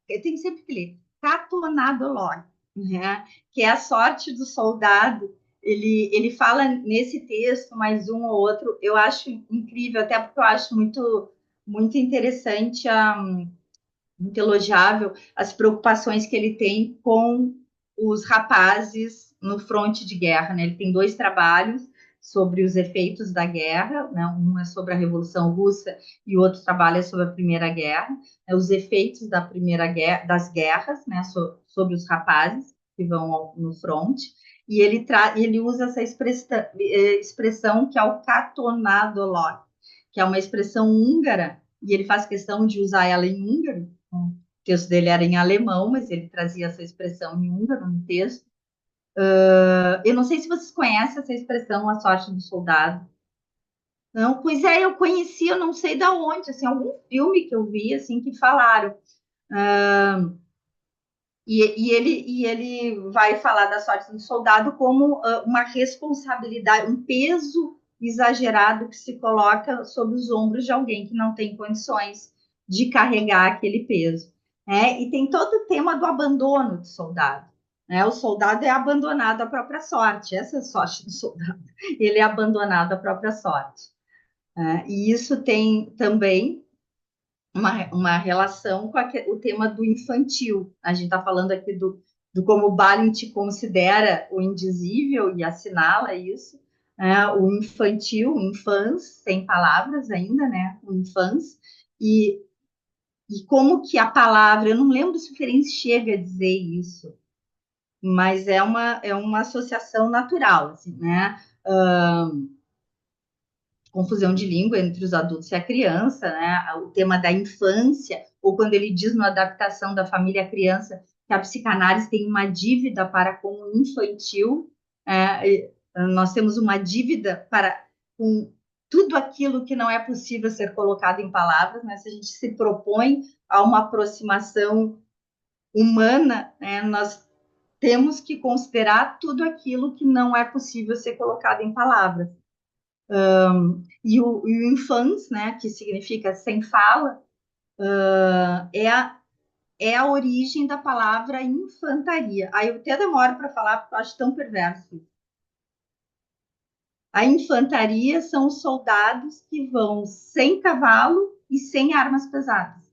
eu tenho sempre que ler, catonadolog, né? Que é a sorte do soldado. ele fala nesse texto, mais um ou outro, eu acho incrível, até porque eu acho muito interessante, muito elogiável, as preocupações que ele tem com os rapazes no fronte de guerra, né? Ele tem dois trabalhos sobre os efeitos da guerra, né? Um é sobre a Revolução Russa e o outro trabalho é sobre a Primeira Guerra, né? Os efeitos da Primeira Guerra, das guerras, né? Sobre os rapazes que vão no fronte. E ele usa essa expressão que é o katonadolog, que é uma expressão húngara, e ele faz questão de usar ela em húngaro. O texto dele era em alemão, mas ele trazia essa expressão em húngaro no texto. Eu não sei se vocês conhecem essa expressão, a sorte do soldado. Não, pois é, eu conheci, eu não sei da onde, assim, algum filme que eu vi, assim, que falaram. E ele vai falar da sorte do soldado como uma responsabilidade, um peso exagerado que se coloca sobre os ombros de alguém que não tem condições de carregar aquele peso. Né? E tem todo o tema do abandono do soldado. Né? O soldado é abandonado à própria sorte, essa é a sorte do soldado. Ele é abandonado à própria sorte. Né? E isso tem também uma relação com o tema do infantil. A gente está falando aqui do como o Balint considera o indizível e assinala isso, né? O infantil, o infans, sem palavras ainda, né? O infans, e, e como que a palavra, eu não lembro se o Ferenc chega a dizer isso, mas é uma associação natural, assim, né? Confusão de língua entre os adultos e a criança, né? O tema da infância, ou quando ele diz na adaptação da família à criança que a psicanálise tem uma dívida para com o infantil, nós temos uma dívida para com tudo aquilo que não é possível ser colocado em palavras, né? Se a gente se propõe a uma aproximação humana, né? Nós temos que considerar tudo aquilo que não é possível ser colocado em palavras. E o infans, né, que significa sem fala, é a origem da palavra infantaria. Aí eu até demoro para falar porque eu acho tão perverso. A infantaria são os soldados que vão sem cavalo e sem armas pesadas.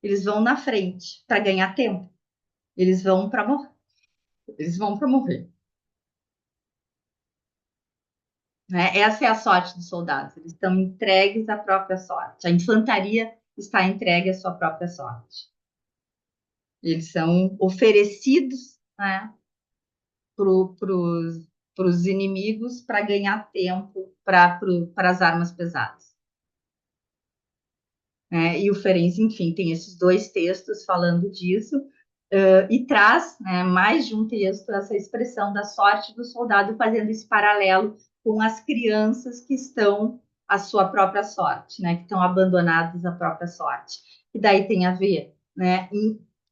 Eles vão na frente para ganhar tempo. Eles vão para morrer. Eles vão para morrer. Né? Essa é a sorte dos soldados. Eles estão entregues à própria sorte. A infantaria está entregue à sua própria sorte. Eles são oferecidos, né, para os inimigos para ganhar tempo para as armas pesadas. E o Ferenc, enfim, tem esses dois textos falando disso, e traz, né, mais de um texto essa expressão da sorte do soldado, fazendo esse paralelo com as crianças que estão à sua própria sorte, né, que estão abandonadas à própria sorte. E daí tem a ver, né,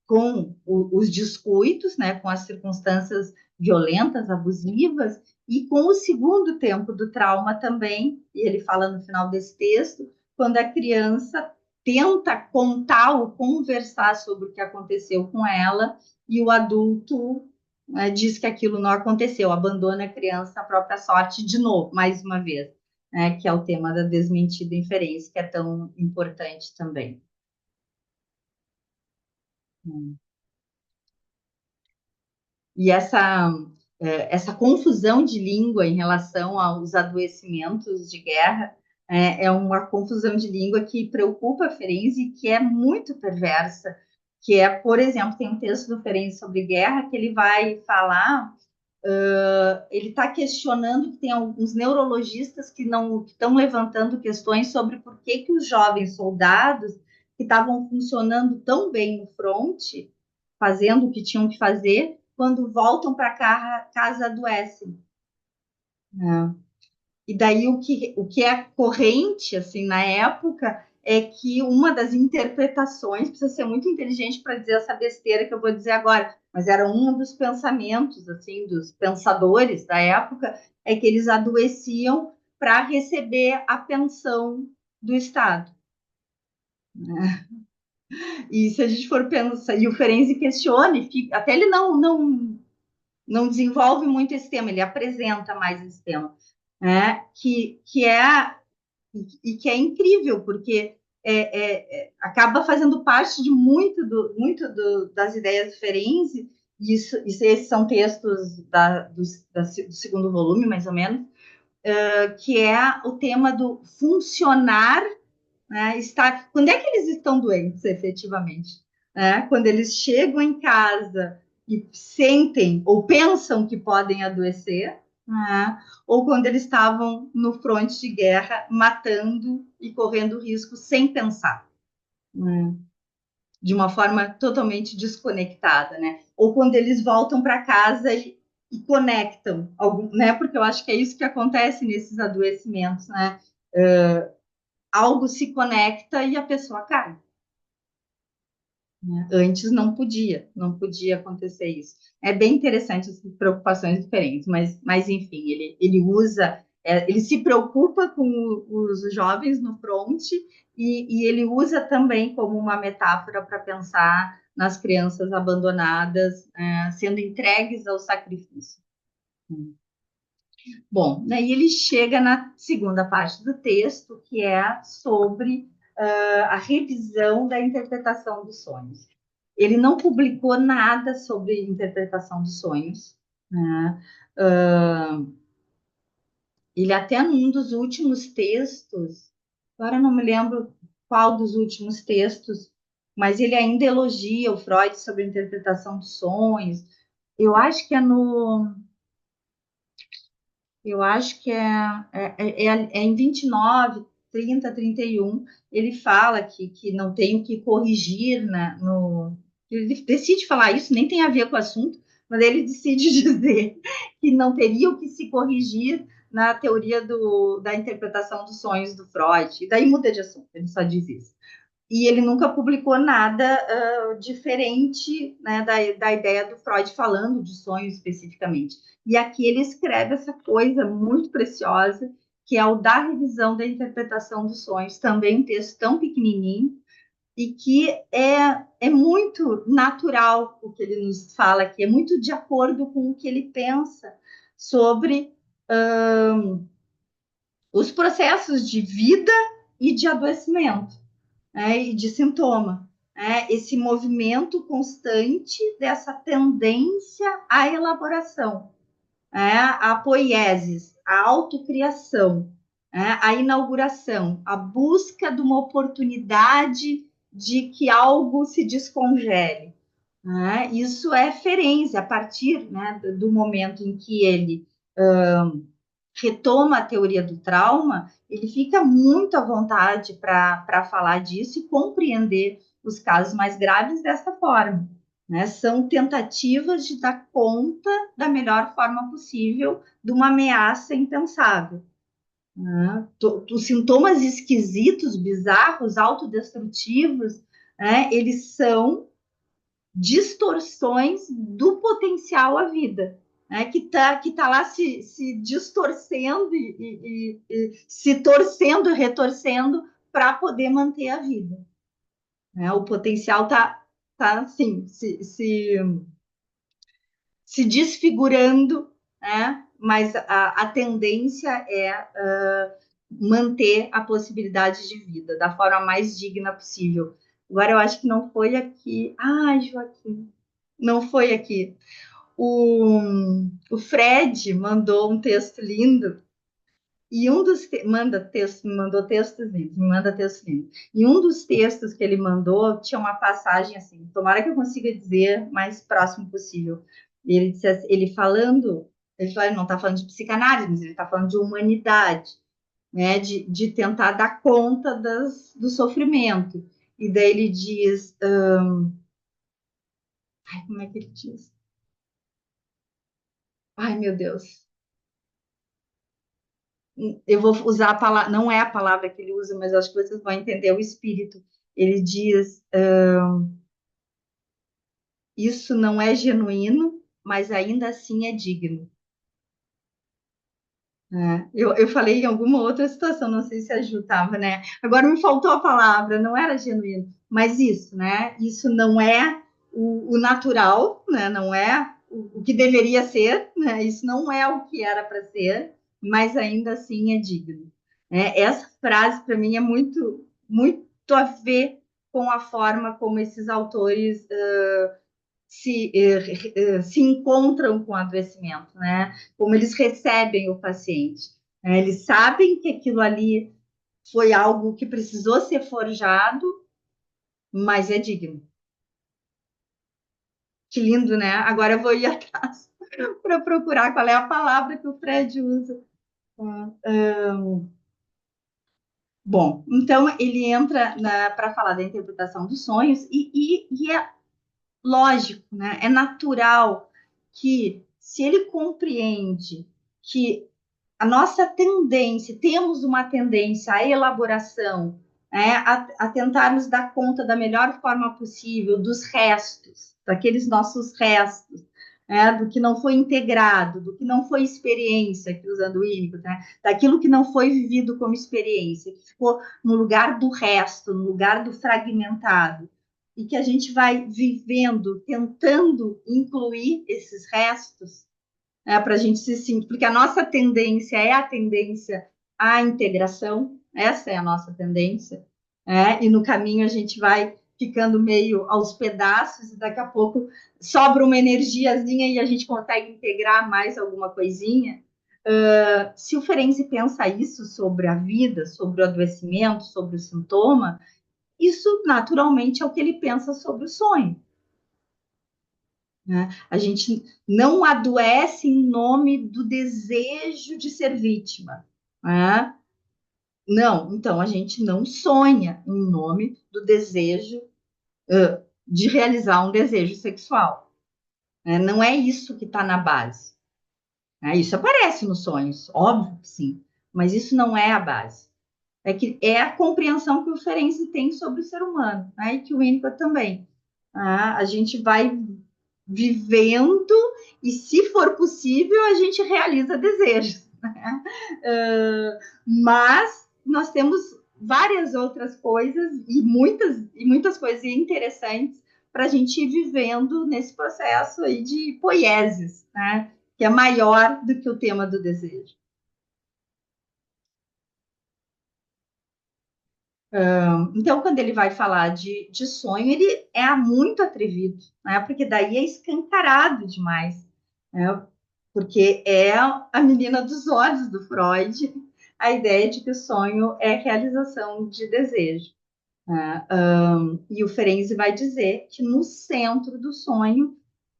com os descuidos, né, com as circunstâncias violentas, abusivas, e com o segundo tempo do trauma também, e ele fala no final desse texto, quando a criança tenta contar ou conversar sobre o que aconteceu com ela, e o adulto diz que aquilo não aconteceu, abandona a criança à própria sorte de novo, mais uma vez, né, que é o tema da desmentida inferência, que é tão importante também. E essa confusão de língua em relação aos adoecimentos de guerra é uma confusão de língua que preocupa a Ferenc e que é muito perversa, que é, por exemplo, tem um texto do Ferenc sobre guerra que ele vai falar, ele está questionando que tem alguns neurologistas que estão levantando questões sobre por que os jovens soldados que estavam funcionando tão bem no fronte, fazendo o que tinham que fazer, quando voltam para casa adoecem. Né? E daí o que é corrente assim na época é que uma das interpretações, precisa ser muito inteligente para dizer essa besteira que eu vou dizer agora, mas era um dos pensamentos assim dos pensadores da época, é que eles adoeciam para receber a pensão do Estado. Né? E se a gente for pensar, e o Ferenc questione, até ele não desenvolve muito esse tema, ele apresenta mais esse tema, né? Que é e que é incrível, porque acaba fazendo parte de das ideias diferentes. Esses são textos do segundo volume, mais ou menos, que é o tema do funcionar, né? Quando é que eles estão doentes, efetivamente? Né? Quando eles chegam em casa e sentem ou pensam que podem adoecer, né? Ou quando eles estavam no fronte de guerra, matando e correndo risco sem pensar, né? De uma forma totalmente desconectada, né? Ou quando eles voltam para casa e conectam, né? Porque eu acho que é isso que acontece nesses adoecimentos, né? Algo se conecta e a pessoa cai. Né? Antes não podia acontecer isso. É bem interessante essas preocupações diferentes, mas enfim, ele usa, ele se preocupa com os jovens no front e ele usa também como uma metáfora para pensar nas crianças abandonadas, sendo entregues ao sacrifício. Bom, daí ele chega na segunda parte do texto, que é sobre a revisão da interpretação dos sonhos. Ele não publicou nada sobre interpretação dos sonhos, né? Ele até num dos últimos textos, agora não me lembro qual dos últimos textos, mas ele ainda elogia o Freud sobre a interpretação dos sonhos. Eu acho que é no Eu acho que é em 29, 30, 31, ele fala que não tem o que corrigir, né, ele decide falar isso, nem tem a ver com o assunto, mas ele decide dizer que não teria o que se corrigir na teoria da interpretação dos sonhos do Freud, e daí muda de assunto, ele só diz isso. E ele nunca publicou nada diferente, né, da ideia do Freud falando de sonhos especificamente. E aqui ele escreve essa coisa muito preciosa, que é o da revisão da interpretação dos sonhos, também um texto tão pequenininho, e que é muito natural o que ele nos fala aqui, é muito de acordo com o que ele pensa sobre os processos de vida e de adoecimento, né, e de sintoma. Esse movimento constante dessa tendência à elaboração, a poiesis, a autocriação, a inauguração, a busca de uma oportunidade de que algo se descongele. Isso é Ferenczi, a partir, né, do momento em que ele retoma a teoria do trauma, ele fica muito à vontade para falar disso e compreender os casos mais graves dessa forma. Né? São tentativas de dar conta da melhor forma possível de uma ameaça impensável. Né? Os sintomas esquisitos, bizarros, autodestrutivos, eles são distorções do potencial à vida, né? Que tá lá se distorcendo e se torcendo, retorcendo para poder manter a vida. Né? O potencial tá assim, se desfigurando, né? Mas a tendência é manter a possibilidade de vida da forma mais digna possível. Agora, eu acho que não foi aqui. Ai, Joaquim, não foi aqui. O Fred mandou um texto lindo e mandou textos lindos, me manda textos lindos. E um dos textos que ele mandou tinha uma passagem assim, tomara que eu consiga dizer mais próximo possível. Ele disse assim, ele não está falando de psicanálise, mas ele está falando de humanidade, né? De tentar dar conta do sofrimento. E daí ele diz, como é que ele diz? Ai, meu Deus. Eu vou usar a palavra, não é a palavra que ele usa, mas acho que vocês vão entender o espírito. Ele diz: isso não é genuíno, mas ainda assim é digno. Eu falei em alguma outra situação, não sei se a Ju estava, né? Agora me faltou a palavra, não era genuíno, mas isso, né? Isso não é o natural, né? Não é o que deveria ser, né? Isso não é o que era para ser, mas ainda assim é digno. Essa frase, para mim, é muito, muito a ver com a forma como esses autores se encontram com o adoecimento, né? Como eles recebem o paciente. Eles sabem que aquilo ali foi algo que precisou ser forjado, mas é digno. Que lindo, né? Agora eu vou ir atrás para procurar qual é a palavra que o Fred usa. Bom, então ele entra para falar da interpretação dos sonhos e é lógico, né? É natural que se ele compreende que a nossa tendência, temos uma tendência à elaboração, a tentarmos dar conta da melhor forma possível dos restos, daqueles nossos restos, do que não foi integrado, do que não foi experiência, aqui usando o Ínico, né? Daquilo que não foi vivido como experiência, que ficou no lugar do resto, no lugar do fragmentado, e que a gente vai vivendo, tentando incluir esses restos, para a gente se sentir, porque a nossa tendência é a tendência à integração, essa é a nossa tendência, e no caminho a gente vai ficando meio aos pedaços, e daqui a pouco sobra uma energiazinha e a gente consegue integrar mais alguma coisinha. Se o Ferenczi pensa isso sobre a vida, sobre o adoecimento, sobre o sintoma, isso naturalmente é o que ele pensa sobre o sonho. Né? A gente não adoece em nome do desejo de ser vítima. Né? Não, então a gente não sonha em nome do desejo de realizar um desejo sexual. Né? Não é isso que está na base. Né? Isso aparece nos sonhos, óbvio que sim, mas isso não é a base. É a compreensão que o Ferenczi tem sobre o ser humano, né? E que o Winnicott também. A gente vai vivendo e, se for possível, a gente realiza desejos. Né? Mas nós temos várias outras coisas e muitas coisas interessantes para a gente ir vivendo nesse processo aí de poieses, né? Que é maior do que o tema do desejo. Então, quando ele vai falar de sonho, ele é muito atrevido, né? Porque daí é escancarado demais, né? Porque é a menina dos olhos do Freud, a ideia de que o sonho é realização de desejo. Né? E o Ferenczi vai dizer que no centro do sonho,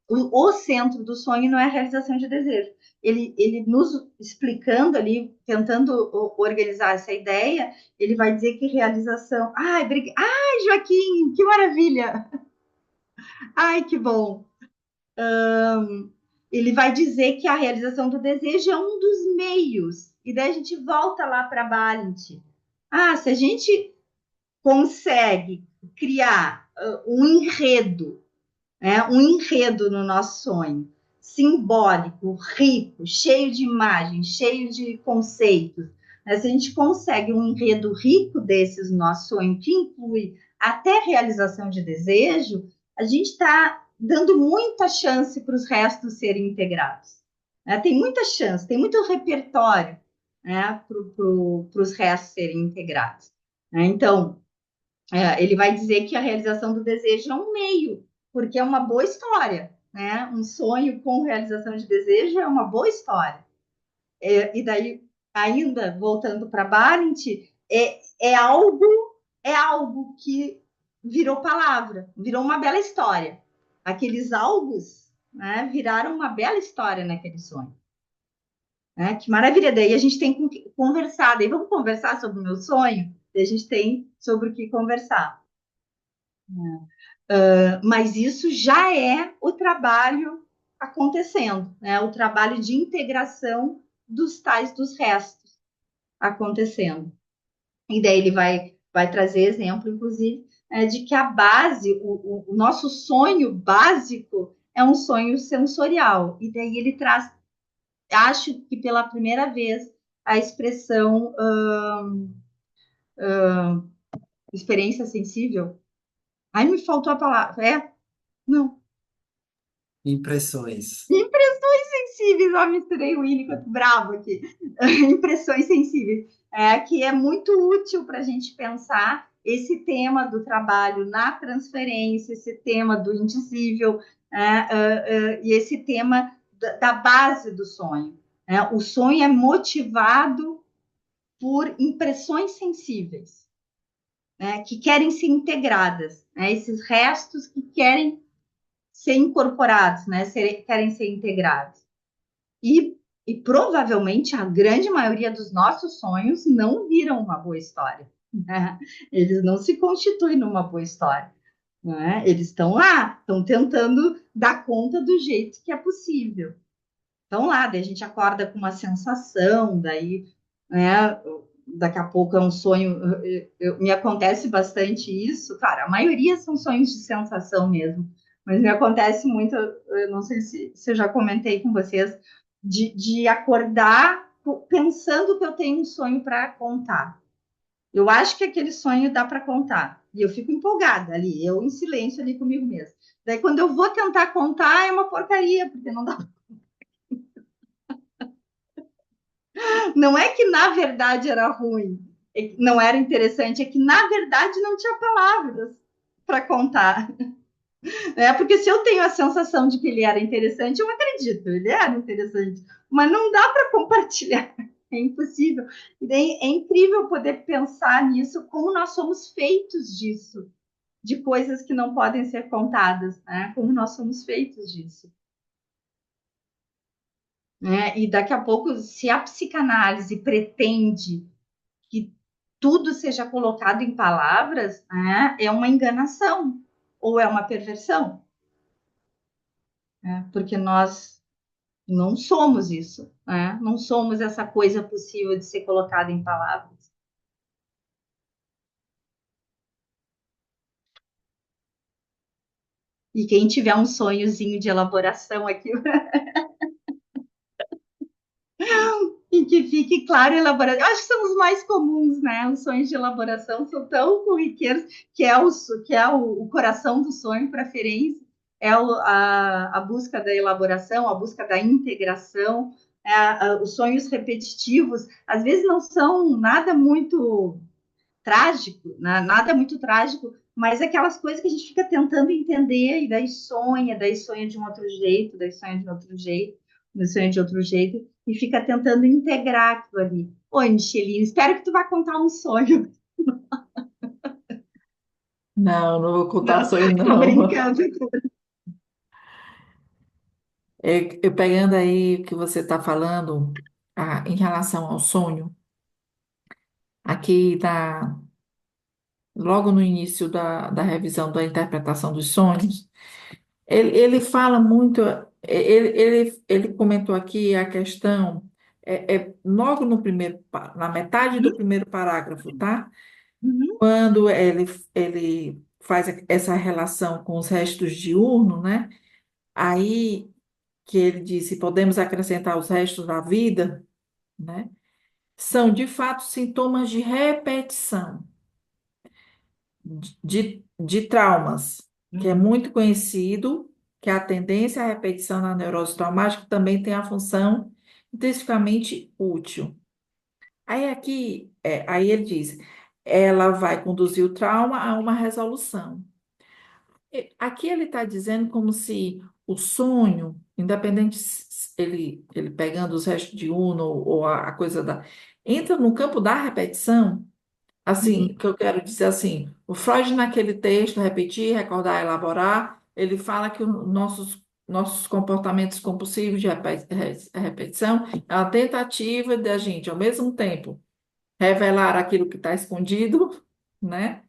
o centro do sonho não é a realização de desejo. Ele nos explicando ali, tentando organizar essa ideia, ele vai dizer que realização. Ai, Joaquim, que maravilha! Ai, que bom! Ele vai dizer que a realização do desejo é um dos meios. E daí a gente volta lá para Balint. Se a gente consegue criar um enredo no nosso sonho, simbólico, rico, cheio de imagens, cheio de conceitos. Se a gente consegue um enredo rico desses no nosso sonho, que inclui até realização de desejo, a gente está dando muita chance para os restos serem integrados. Tem muita chance, tem muito repertório, para os restos serem integrados. Então, ele vai dizer que a realização do desejo é um meio, porque é uma boa história, né? Um sonho com realização de desejo é uma boa história. E daí, ainda voltando para Balint, é algo que virou palavra, virou uma bela história. Aqueles algos, né, viraram uma bela história naquele sonho. Né? Que maravilha! Daí a gente tem que conversar. Daí vamos conversar sobre o meu sonho? Daí a gente tem sobre o que conversar. Mas isso já é o trabalho acontecendo, né? O trabalho de integração dos restos acontecendo. E daí ele vai trazer exemplo, inclusive, de que a base, o nosso sonho básico é um sonho sensorial. E daí ele traz, acho que pela primeira vez, a expressão experiência sensível. Aí me faltou a palavra. Não. Impressões. Impressões sensíveis, ó, misturei o Winnicott bravo aqui. Impressões sensíveis, que é muito útil para a gente pensar esse tema do trabalho na transferência, esse tema do indizível, e esse tema da base do sonho. O sonho é motivado por impressões sensíveis, que querem ser integradas, esses restos que querem ser incorporados, querem ser integrados. E provavelmente a grande maioria dos nossos sonhos não viram uma boa história. Né? Eles não se constituem numa boa história. Né? Eles estão lá, estão tentando dar conta do jeito que é possível. Estão lá, daí a gente acorda com uma sensação, daí, né, daqui a pouco é um sonho. Me acontece bastante isso, claro, a maioria são sonhos de sensação mesmo, mas me acontece muito, eu não sei se eu já comentei com vocês, de acordar pensando que eu tenho um sonho para contar. Eu acho que aquele sonho dá para contar. E eu fico empolgada ali, eu em silêncio ali comigo mesma. Daí, quando eu vou tentar contar, é uma porcaria, porque não dá. Não é que na verdade era ruim, não era interessante, é que na verdade não tinha palavras para contar. Porque se eu tenho a sensação de que ele era interessante, eu acredito, ele era interessante, mas não dá para compartilhar, é impossível. É incrível poder pensar nisso, como nós somos feitos disso, de coisas que não podem ser contadas, como nós somos feitos disso. E daqui a pouco, se a psicanálise pretende que tudo seja colocado em palavras, é uma enganação ou é uma perversão, porque nós não somos isso, não somos essa coisa possível de ser colocada em palavras. E quem tiver um sonhozinho de elaboração aqui, e que fique claro elaborado. Eu acho que são os mais comuns, né? Os sonhos de elaboração são tão corriqueiros, que é o coração do sonho, preferência, a busca da elaboração, a busca da integração, os sonhos repetitivos, às vezes não são nada muito trágico, né? Nada muito trágico, mas aquelas coisas que a gente fica tentando entender, e daí sonha de um outro jeito, daí sonha de outro jeito, daí sonha de outro jeito, e fica tentando integrar aquilo ali. Oi, Micheline, espero que tu vá contar um sonho. Não vou contar Não, sonho, tô não. brincando. Eu pegando aí o que você está falando, em relação ao sonho, aqui logo no início da revisão da interpretação dos sonhos, ele fala muito, ele comentou aqui a questão, logo na metade do primeiro parágrafo, tá? Uhum, Quando ele faz essa relação com os restos diurnos, né? Aí que ele disse, podemos acrescentar os restos da vida, né? São de fato sintomas de repetição de traumas, que é uhum, muito conhecido, que a tendência à repetição na neurose traumática também tem a função intensivamente útil. Aí ele diz, ela vai conduzir o trauma a uma resolução. Aqui ele está dizendo como se o sonho, independente ele pegando os restos de Uno ou a coisa entra no campo da repetição. Assim, uhum, que eu quero dizer assim, o Freud naquele texto, repetir, recordar, elaborar, ele fala que os nossos comportamentos compulsivos de repetição é uma tentativa de a gente, ao mesmo tempo, revelar aquilo que está escondido, né?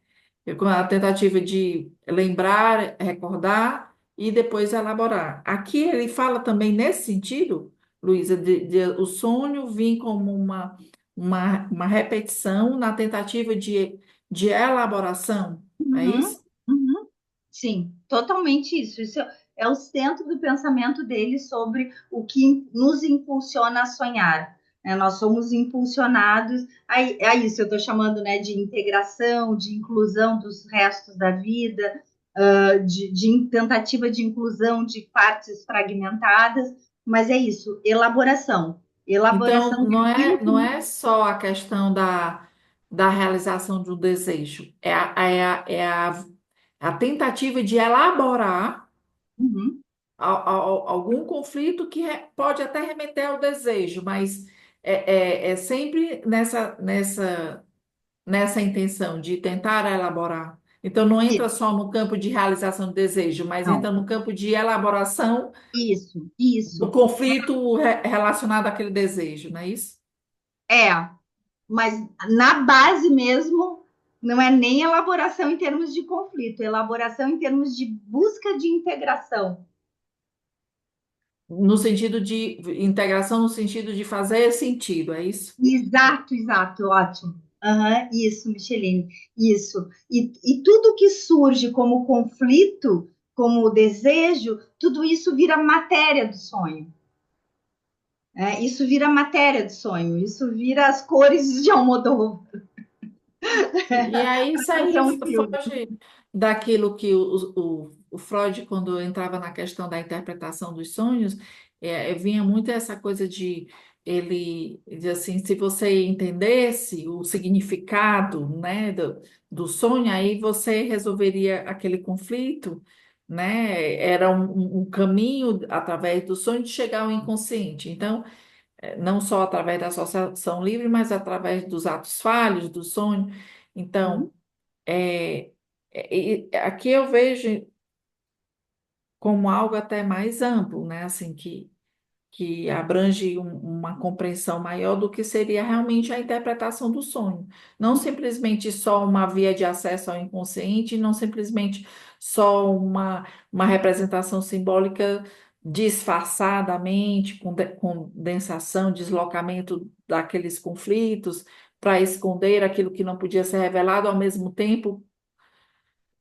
Com a tentativa de lembrar, recordar e depois elaborar. Aqui ele fala também nesse sentido, Luísa, de o sonho vir como uma repetição na tentativa de elaboração. É uhum, isso? uhum. Sim, totalmente isso. Isso é o centro do pensamento dele sobre o que nos impulsiona a sonhar. Nós somos impulsionados a isso. Eu estou chamando, de integração, de inclusão dos restos da vida. de tentativa de inclusão de partes fragmentadas, mas é isso, elaboração. Então, Elaboração daquilo não que. é só a questão da realização do desejo, a tentativa de elaborar Uhum, algum conflito que pode até remeter ao desejo, mas é sempre nessa intenção de tentar elaborar. Então, não entra isso, só no campo de realização do desejo, mas entra não, no campo de elaboração isso, do isso. conflito relacionado àquele desejo, não é isso? É, mas na base mesmo, não é nem elaboração em termos de conflito, é elaboração em termos de busca de integração. No sentido de integração, no sentido de fazer sentido, é isso? Exato, exato, ótimo. Aham, isso, Micheline, isso. E tudo que surge como conflito, como desejo, tudo isso vira matéria do sonho. Isso vira matéria do sonho, isso vira as cores de Almodóvar, E aí para isso fazer aí um filme. foge daquilo que o Freud, quando entrava na questão da interpretação dos sonhos, vinha muito essa coisa de ele diz assim, se você entendesse o significado, né, do sonho, aí você resolveria aquele conflito, né? Era um caminho através do sonho de chegar ao inconsciente. Então, não só através da associação livre, mas através dos atos falhos, do sonho. Uhum, Então, aqui eu vejo como algo até mais amplo, né? Assim, que abrange uma compreensão maior do que seria realmente a interpretação do sonho. Não simplesmente só uma via de acesso ao inconsciente, não simplesmente só uma representação simbólica disfarçadamente, com condensação, deslocamento daqueles conflitos, para esconder aquilo que não podia ser revelado, ao mesmo tempo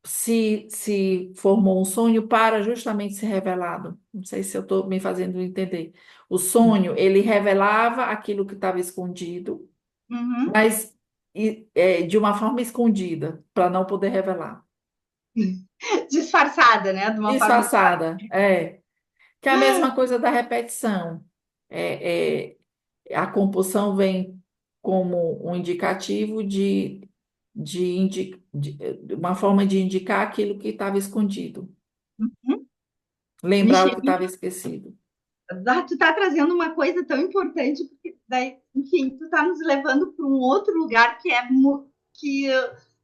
se formou um sonho para justamente ser revelado. Não sei se eu estou me fazendo entender. O sonho, ele revelava aquilo que estava escondido, uhum. mas de uma forma escondida, para não poder revelar. Disfarçada, né? De uma forma disfarçada. Disfarçada, é. Que é a mesma coisa da repetição. A compulsão vem como um indicativo de uma forma de indicar aquilo que estava escondido. Uhum. Lembrar o que Michele, estava esquecido. tu tá trazendo uma coisa tão importante, porque daí, enfim, tu tá nos levando para um outro lugar que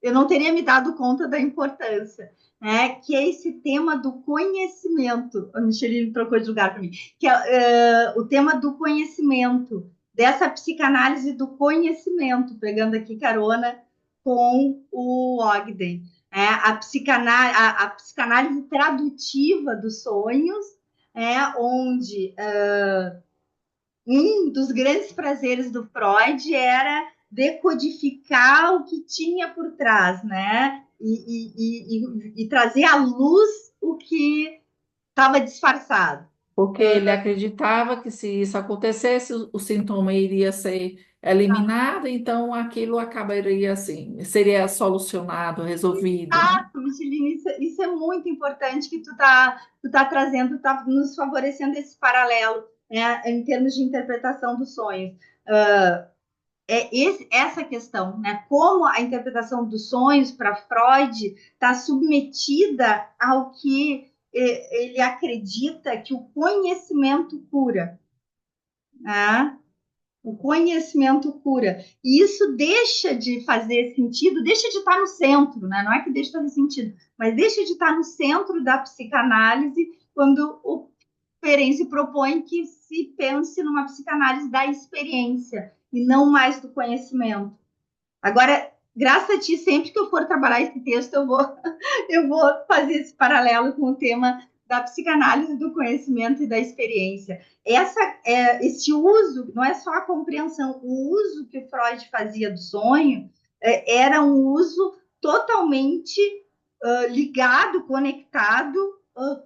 eu não teria me dado conta da importância, né? Que é esse tema do conhecimento. A Micheline trocou de lugar para mim, que é o tema do conhecimento, dessa psicanálise do conhecimento, pegando aqui carona com o Ogden. A psicanálise tradutiva dos sonhos, onde um dos grandes prazeres do Freud era decodificar o que tinha por trás, né? E trazer à luz o que estava disfarçado. Porque ele acreditava que se isso acontecesse, o sintoma iria ser eliminado, então aquilo acabaria assim, seria solucionado, resolvido, né? Micheline, isso é muito importante que tu tá trazendo, tá nos favorecendo esse paralelo, né, em termos de interpretação dos sonhos. Essa questão, né? Como a interpretação dos sonhos para Freud está submetida ao que ele acredita que o conhecimento cura, né? O conhecimento cura. E isso deixa de fazer sentido, deixa de estar no centro, né? Não é que deixa de fazer sentido, mas deixa de estar no centro da psicanálise quando o Ferenczi propõe que se pense numa psicanálise da experiência e não mais do conhecimento. Agora, graças a ti, sempre que eu for trabalhar esse texto, eu vou fazer esse paralelo com o tema da psicanálise do conhecimento e da experiência. Esse uso, não é só a compreensão, o uso que Freud fazia do sonho era um uso totalmente ligado, conectado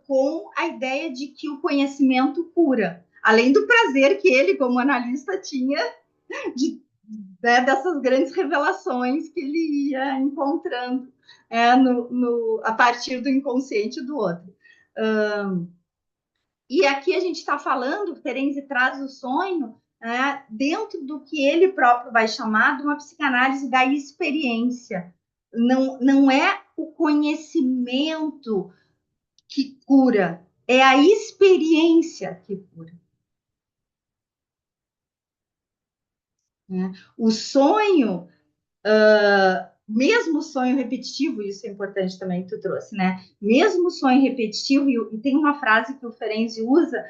com a ideia de que o conhecimento cura. Além do prazer que ele, como analista, tinha de né, dessas grandes revelações que ele ia encontrando a partir do inconsciente do outro. E aqui a gente está falando, Ferenczi traz o sonho dentro do que ele próprio vai chamar de uma psicanálise da experiência. Não é o conhecimento que cura, é a experiência que cura. O sonho, mesmo o sonho repetitivo, isso é importante também que tu trouxe, né? Mesmo o sonho repetitivo, e tem uma frase que o Ferenczi usa,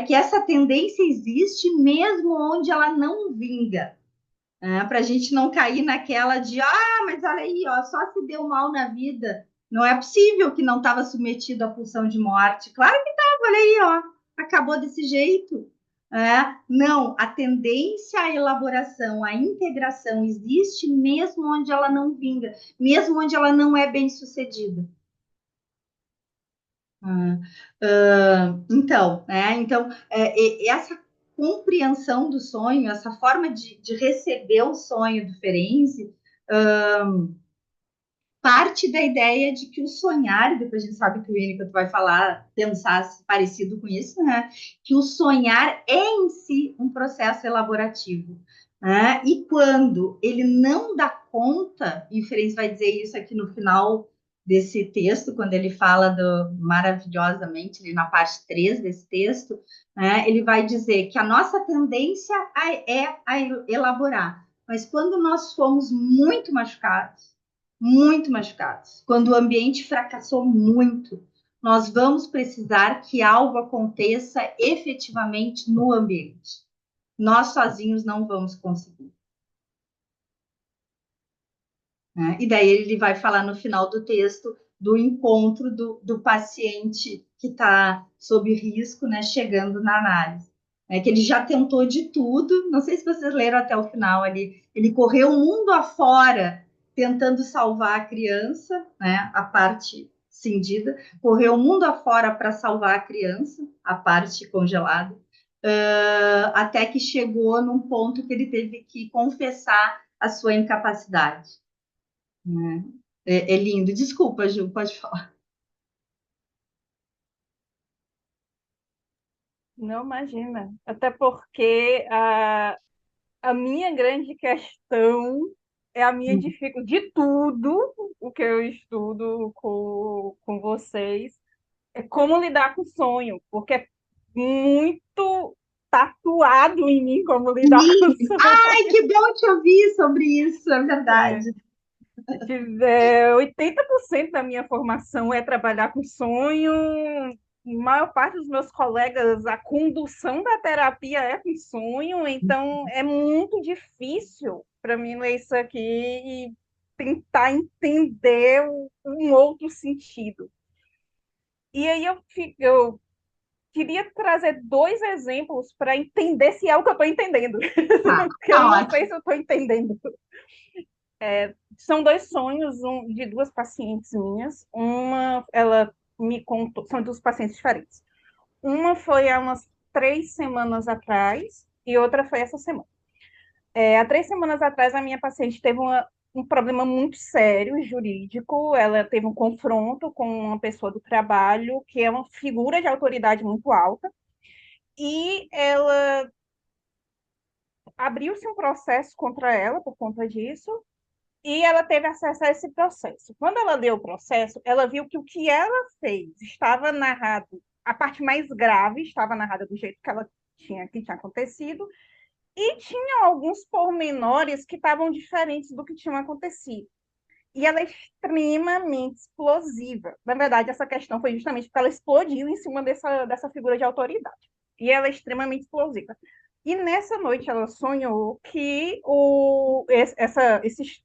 que essa tendência existe mesmo onde ela não vinga. Para a gente não cair naquela de, mas olha aí, ó, só se deu mal na vida. Não é possível que não estava submetido à pulsão de morte. Claro que estava, olha aí, ó, acabou desse jeito. Não, a tendência à elaboração, à integração existe mesmo onde ela não vinga, mesmo onde ela não é bem sucedida. Então, essa compreensão do sonho, essa forma de receber o sonho do Ferenczi, parte da ideia de que o sonhar, e depois a gente sabe que o Winnicott vai falar, pensar parecido com isso, né? Que o sonhar é em si um processo elaborativo. E quando ele não dá conta, e o Ferenczi vai dizer isso aqui no final desse texto, quando ele fala maravilhosamente, ali na parte 3 desse texto, ele vai dizer que a nossa tendência é a elaborar, mas quando nós fomos muito machucados, quando o ambiente fracassou muito, nós vamos precisar que algo aconteça efetivamente no ambiente. Nós sozinhos não vamos conseguir. E daí ele vai falar no final do texto do encontro do paciente que está sob risco, né, chegando na análise. Que ele já tentou de tudo, não sei se vocês leram até o final ali, ele correu o mundo afora tentando salvar a criança, né, a parte cindida, correu o mundo afora para salvar a criança, a parte congelada, até que chegou num ponto que ele teve que confessar a sua incapacidade. É lindo. Desculpa, Ju, pode falar. Não, imagina. Até porque a minha grande questão é a minha dificuldade de tudo o que eu estudo com vocês, é como lidar com o sonho, porque é muito tatuado em mim como lidar com o sonho. Ai, que bom te ouvir sobre isso, é verdade. 80% da minha formação é trabalhar com sonho. A maior parte dos meus colegas, a condução da terapia é com sonho, então é muito difícil para mim ler isso aqui e tentar entender um outro sentido. E aí eu queria trazer 2 exemplos para entender se é o que eu estou entendendo, porque eu não sei se eu estou entendendo. São 2 sonhos de 2 pacientes minhas. Uma, ela me contou, são 2 pacientes diferentes. Uma foi há umas 3 semanas atrás e outra foi essa semana. Há 3 semanas atrás, a minha paciente teve um problema muito sério jurídico. Ela teve um confronto com uma pessoa do trabalho que é uma figura de autoridade muito alta e ela abriu-se um processo contra ela por conta disso. E ela teve acesso a esse processo. Quando ela leu o processo, ela viu que o que ela fez estava narrado, a parte mais grave estava narrada do jeito que tinha acontecido, e tinha alguns pormenores que estavam diferentes do que tinham acontecido. E ela é extremamente explosiva. Na verdade, essa questão foi justamente porque ela explodiu em cima dessa figura de autoridade. E ela é extremamente explosiva. E nessa noite ela sonhou que esse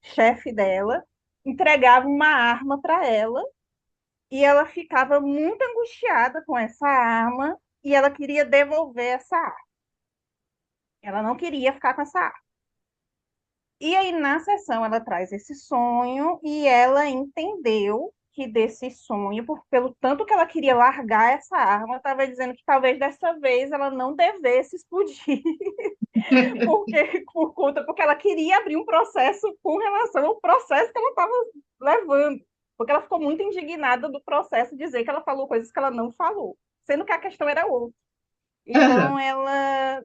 chefe dela entregava uma arma para ela e ela ficava muito angustiada com essa arma e ela queria devolver essa arma. Ela não queria ficar com essa arma. E aí, na sessão, ela traz esse sonho e ela entendeu que desse sonho, pelo tanto que ela queria largar essa arma, estava dizendo que talvez dessa vez ela não devesse explodir. Porque ela queria abrir um processo com relação ao processo que ela estava levando. Porque ela ficou muito indignada do processo dizer que ela falou coisas que ela não falou, sendo que a questão era outra. Então, ela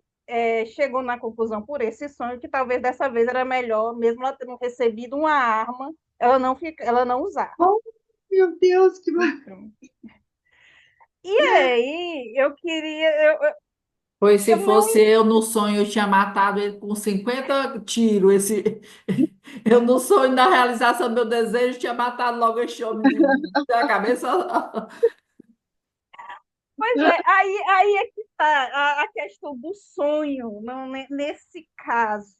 chegou na conclusão por esse sonho que talvez dessa vez era melhor, mesmo ela tendo recebido uma arma, ela não usar. Oh, meu Deus, que E aí, eu queria. Pois se Eu não. fosse eu no sonho, eu tinha matado ele com 50 tiros. Eu no sonho, na realização do meu desejo, tinha matado logo esse homem da cabeça. Pois é, aí é que está a questão do sonho, não, nesse caso,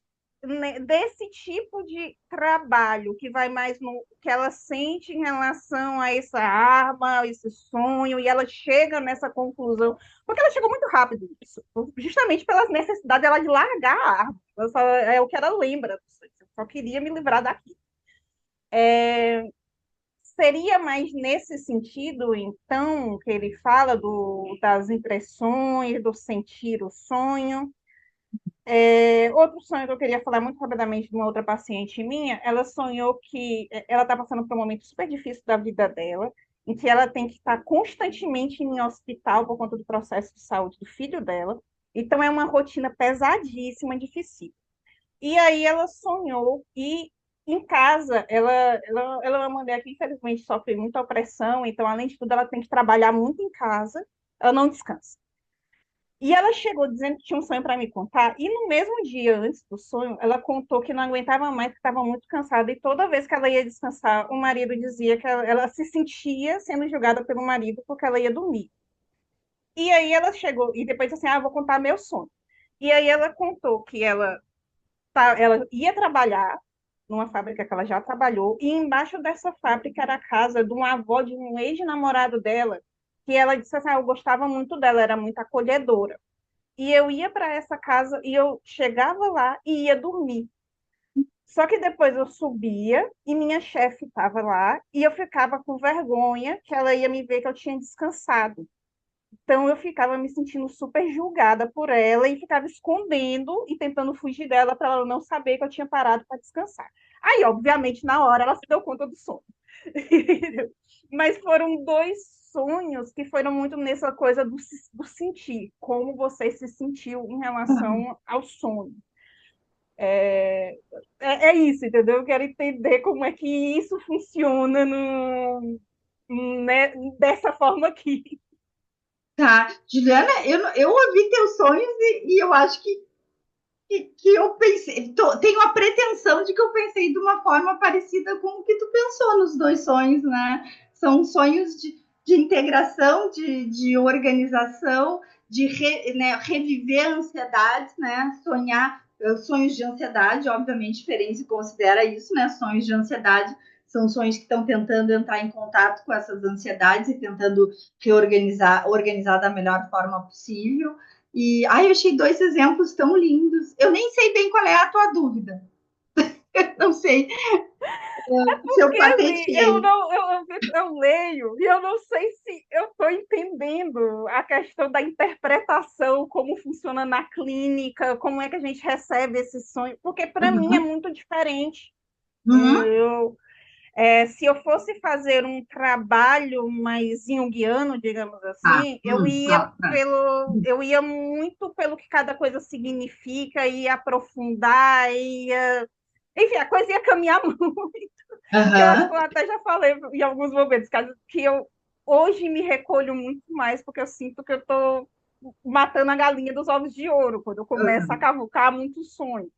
desse tipo de trabalho que vai mais no que ela sente em relação a essa arma, a esse sonho, e ela chega nessa conclusão, porque ela chegou muito rápido nisso, justamente pela necessidade dela de largar a arma. É o que ela lembra, eu só queria me livrar daqui. Seria mais nesse sentido, então, que ele fala das impressões, do sentir o sonho. Outro sonho que eu queria falar muito rapidamente de uma outra paciente minha, ela sonhou que ela está passando por um momento super difícil da vida dela, em que ela tem que estar constantemente em hospital por conta do processo de saúde do filho dela. Então, é uma rotina pesadíssima, difícil. E aí ela sonhou e em casa, ela é uma mulher que infelizmente sofre muita opressão, então além de tudo ela tem que trabalhar muito em casa, ela não descansa. E ela chegou dizendo que tinha um sonho para me contar, e no mesmo dia antes do sonho, ela contou que não aguentava mais, que estava muito cansada, e toda vez que ela ia descansar, o marido dizia que ela se sentia sendo julgada pelo marido porque ela ia dormir. E aí ela chegou, e depois disse assim, vou contar meu sonho. E aí ela contou que ela ia trabalhar numa fábrica que ela já trabalhou, e embaixo dessa fábrica era a casa de uma avó de um ex-namorado dela, que ela disse assim, eu gostava muito dela, era muito acolhedora. E eu ia para essa casa e eu chegava lá e ia dormir. Só que depois eu subia e minha chefe estava lá e eu ficava com vergonha que ela ia me ver que eu tinha descansado. Então eu ficava me sentindo super julgada por ela e ficava escondendo e tentando fugir dela para ela não saber que eu tinha parado para descansar. Aí, obviamente, na hora ela se deu conta do sono. Mas foram dois sonhos que foram muito nessa coisa do sentir, como você se sentiu em relação ao sonho. É isso, entendeu? Eu quero entender como é que isso funciona né, dessa forma aqui. Tá, Juliana, eu ouvi teus sonhos e eu acho que eu pensei, tenho a pretensão de que eu pensei de uma forma parecida com o que tu pensou nos dois sonhos, né? São sonhos de integração, de organização, de reviver ansiedades, né? Sonhos de ansiedade, obviamente, diferente considera isso, né? Sonhos de ansiedade são sonhos que estão tentando entrar em contato com essas ansiedades e tentando organizar da melhor forma possível. E eu achei dois exemplos tão lindos. Eu nem sei bem qual é a tua dúvida. Não sei se eu patentei. Eu leio e eu não sei se eu estou entendendo a questão da interpretação, como funciona na clínica, como é que a gente recebe esse sonho, porque para mim é muito diferente. Se eu fosse fazer um trabalho mais junguiano, digamos assim, eu ia muito pelo que cada coisa significa, ia aprofundar, enfim, a coisa ia caminhar muito. Eu acho que eu até já falei em alguns momentos que eu hoje me recolho muito mais, porque eu sinto que eu estou matando a galinha dos ovos de ouro, quando eu começo a cavucar muito sonho,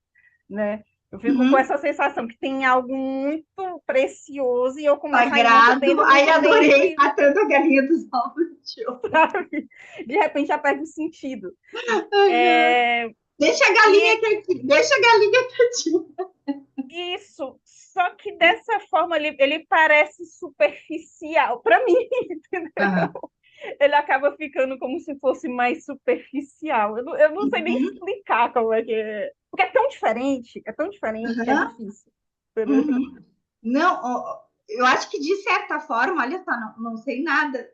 né? Eu fico com essa sensação que tem algo muito precioso e eu começo sagrado. Aí adorei matando a galinha dos ovos de ouro. De repente já perde o sentido. Deixa a galinha quietinha. Isso, só que dessa forma ele parece superficial para mim, entendeu? Ele acaba ficando como se fosse mais superficial. Eu não sei nem explicar como é que é. Porque é tão diferente que é difícil. Não, eu acho que de certa forma, olha só, não sei nada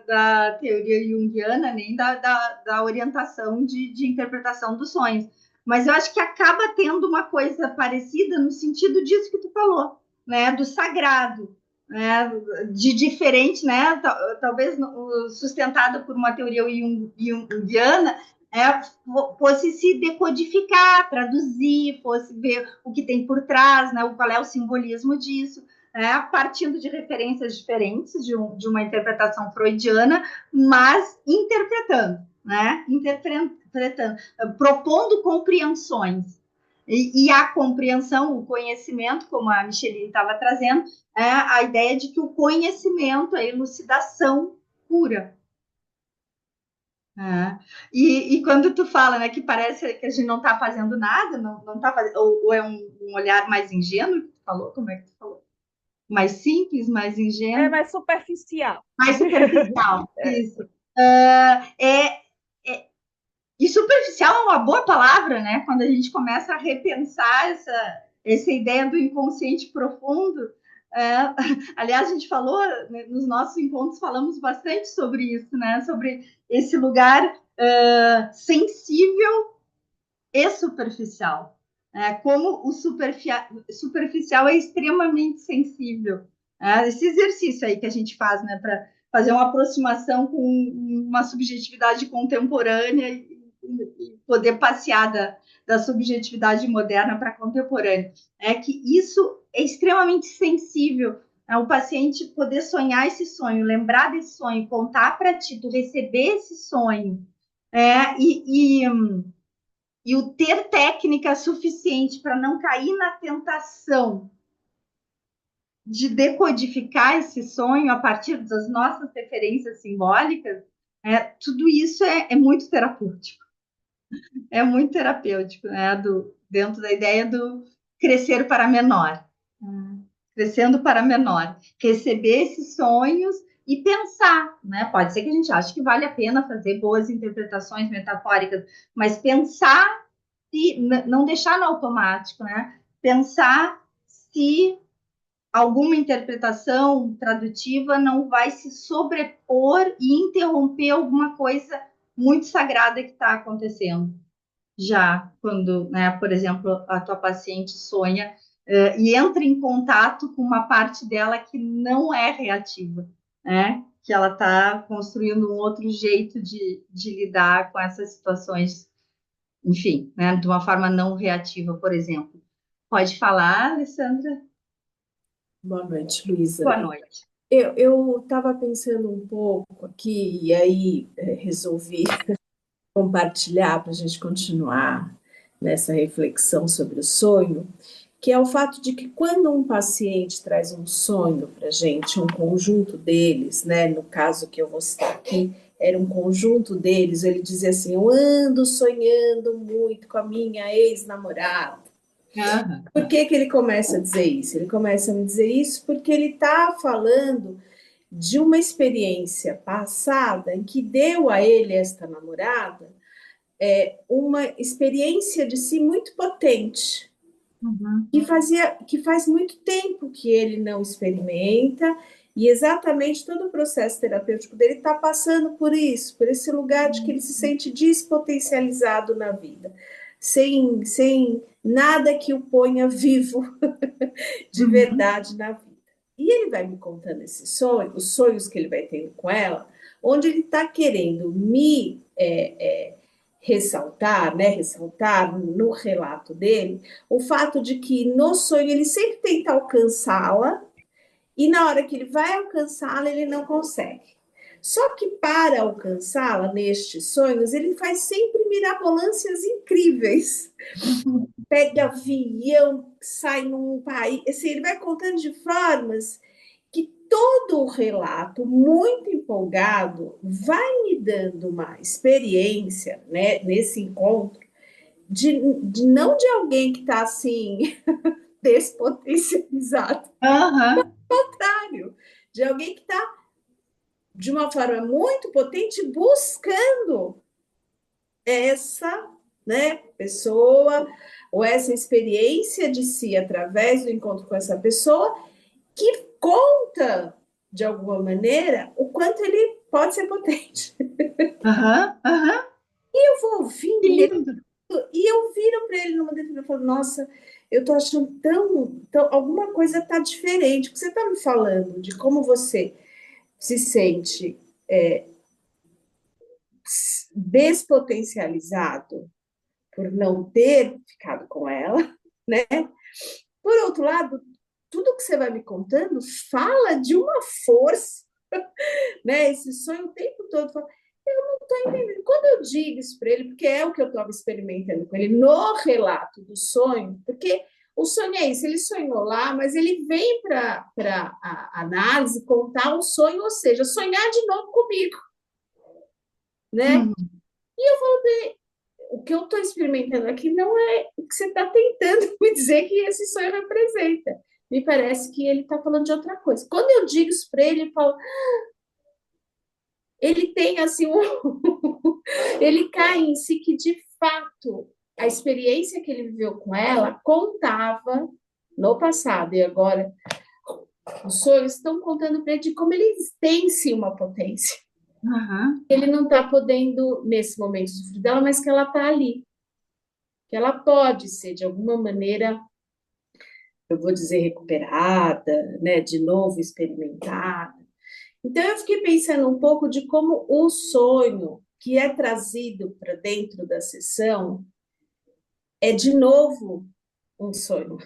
da teoria junguiana, nem da orientação de interpretação dos sonhos. mas eu acho que acaba tendo uma coisa parecida no sentido disso que tu falou, né, do sagrado, né, de diferente, né, talvez sustentado por uma teoria junguiana, fosse se decodificar, traduzir, fosse ver o que tem por trás, né, qual é o simbolismo disso, partindo de referências diferentes de uma interpretação freudiana, mas interpretando, né, propondo compreensões. E a compreensão, o conhecimento, como a Micheline estava trazendo, é a ideia de que o conhecimento, a elucidação pura. E quando tu fala, né, que parece que a gente não está fazendo nada, não tá fazendo, ou é um olhar mais ingênuo, que tu falou, como é que tu falou? Mais simples, mais ingênuo? É mais superficial. Mais superficial, isso. E superficial é uma boa palavra, né? Quando a gente começa a repensar essa ideia do inconsciente profundo. Aliás, a gente falou, né, nos nossos encontros, falamos bastante sobre isso, né? Sobre esse lugar sensível e superficial. Como o superficial é extremamente sensível. Esse exercício aí que a gente faz, né? Para fazer uma aproximação com uma subjetividade contemporânea e poder passear da subjetividade moderna para a contemporânea. É que isso é extremamente sensível. O paciente poder sonhar esse sonho, lembrar desse sonho, contar para ti, tu receber esse sonho, e o ter técnica suficiente para não cair na tentação de decodificar esse sonho a partir das nossas referências simbólicas, tudo isso é muito terapêutico. É muito terapêutico, né? Dentro da ideia do crescer para menor. Crescendo para menor. Receber esses sonhos e pensar, né? Pode ser que a gente ache que vale a pena fazer boas interpretações metafóricas, mas pensar e não deixar no automático, né? Pensar se alguma interpretação tradutiva não vai se sobrepor e interromper alguma coisa muito sagrada que está acontecendo. Já quando, né, por exemplo, a tua paciente sonha e entra em contato com uma parte dela que não é reativa, né? Que ela está construindo um outro jeito de lidar com essas situações, enfim, né, de uma forma não reativa, por exemplo. Pode falar, Alessandra? Boa noite, Luísa. Boa noite. Eu estava pensando um pouco aqui, e aí resolvi compartilhar para a gente continuar nessa reflexão sobre o sonho, que é o fato de que quando um paciente traz um sonho para a gente, um conjunto deles, né, no caso que eu vou citar aqui, era um conjunto deles, ele dizia assim, eu ando sonhando muito com a minha ex-namorada. Uhum. Por que ele começa a dizer isso? Ele começa a me dizer isso porque ele está falando de uma experiência passada em que deu a ele, esta namorada, uma experiência de si muito potente, que faz muito tempo que ele não experimenta, e exatamente todo o processo terapêutico dele está passando por isso, por esse lugar de que ele se sente despotencializado na vida, sem nada que o ponha vivo de verdade na vida. E ele vai me contando esses sonhos, os sonhos que ele vai tendo com ela, onde ele está querendo me ressaltar no relato dele, o fato de que no sonho ele sempre tenta alcançá-la, e na hora que ele vai alcançá-la, ele não consegue. Só que para alcançá-la nestes sonhos, ele faz sempre mirabolâncias incríveis. Pega avião, sai num país, assim, ele vai contando de formas que todo o relato, muito empolgado, vai me dando uma experiência, né, nesse encontro, de não de alguém que está assim, despotencializado, ao contrário, de alguém que está de uma forma muito potente buscando essa, né, pessoa ou essa experiência de si através do encontro com essa pessoa que conta, de alguma maneira, o quanto ele pode ser potente. E eu vou ouvindo, ele E eu viro para ele numa determinada e falo, nossa, eu tô achando alguma coisa tá diferente. O que você tá me falando de como você se sente despotencializado por não ter ficado com ela, né? Por outro lado, tudo que você vai me contando fala de uma força, né? Esse sonho o tempo todo. Eu não estou entendendo. Quando eu digo isso para ele, porque é o que eu estava experimentando com ele no relato do sonho, porque o sonho é isso, ele sonhou lá, mas ele vem para a análise contar um sonho, ou seja, sonhar de novo comigo, né? Uhum. O que eu estou experimentando aqui não é o que você está tentando me dizer que esse sonho representa. Me parece que ele está falando de outra coisa. Quando eu digo isso para ele, ele fala, ele tem assim ele cai em si que de fato a experiência que ele viveu com ela contava no passado e agora os sonhos estão contando para ele de como eles têm sim uma potência. Uhum. Ele não está podendo nesse momento sofrer dela, mas que ela está ali, que ela pode ser de alguma maneira, eu vou dizer, recuperada, né, de novo experimentada. Então, eu fiquei pensando um pouco de como o sonho que é trazido para dentro da sessão é de novo um sonho,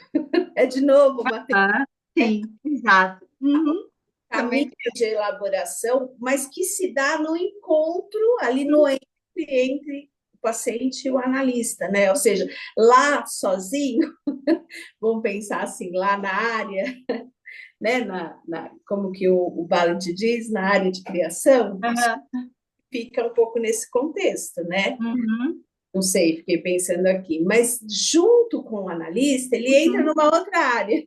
é de novo uma Ah, sim, exato. Uhum. caminho Também. de elaboração, mas que se dá no encontro, ali no entre o paciente e o analista, né? Ou seja, lá sozinho, vamos pensar assim, lá na área, né? Como que o Ballant diz, na área de criação, Uhum. fica um pouco nesse contexto, né? Uhum. Não sei, fiquei pensando aqui, mas junto com o analista, ele entra Uhum. numa outra área,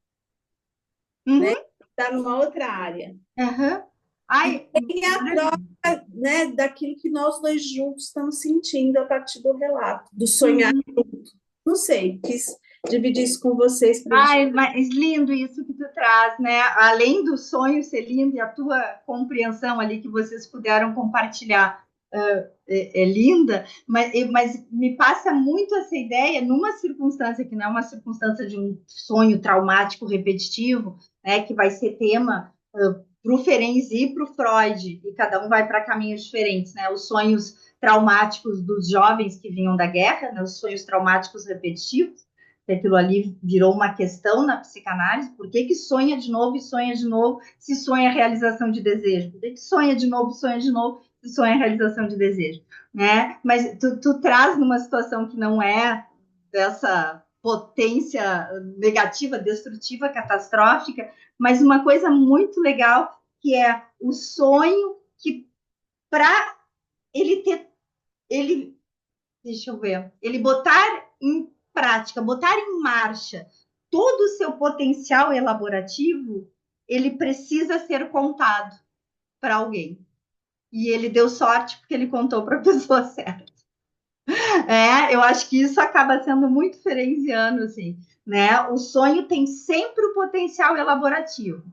Uhum. né? Está numa outra área. Uhum. E Ai, tem a troca, né, daquilo que nós dois juntos estamos sentindo a partir do relato, do sonhar uhum. junto. Não sei, quis dividir isso com vocês para Ai, mas lindo isso que tu traz, né? Além do sonho ser lindo e a tua compreensão ali que vocês puderam compartilhar é linda, mas me passa muito essa ideia numa circunstância que não é uma circunstância de um sonho traumático repetitivo, né? Que vai ser tema para o Ferenczi e para o Freud, e cada um vai para caminhos diferentes, né? Os sonhos traumáticos dos jovens que vinham da guerra, né? Os sonhos traumáticos repetitivos, que aquilo ali virou uma questão na psicanálise, por que sonha de novo e sonha de novo se sonha a realização de desejo? Por que sonha de novo se sonha a realização de desejo? Né? Mas tu traz numa situação que não é dessa potência negativa, destrutiva, catastrófica, mas uma coisa muito legal que é o sonho que para ele deixa eu ver, ele botar em prática, botar em marcha todo o seu potencial elaborativo, ele precisa ser contado para alguém. E ele deu sorte porque ele contou para a pessoa certa. Eu acho que isso acaba sendo muito ferenciano, assim, né? O sonho tem sempre o potencial elaborativo.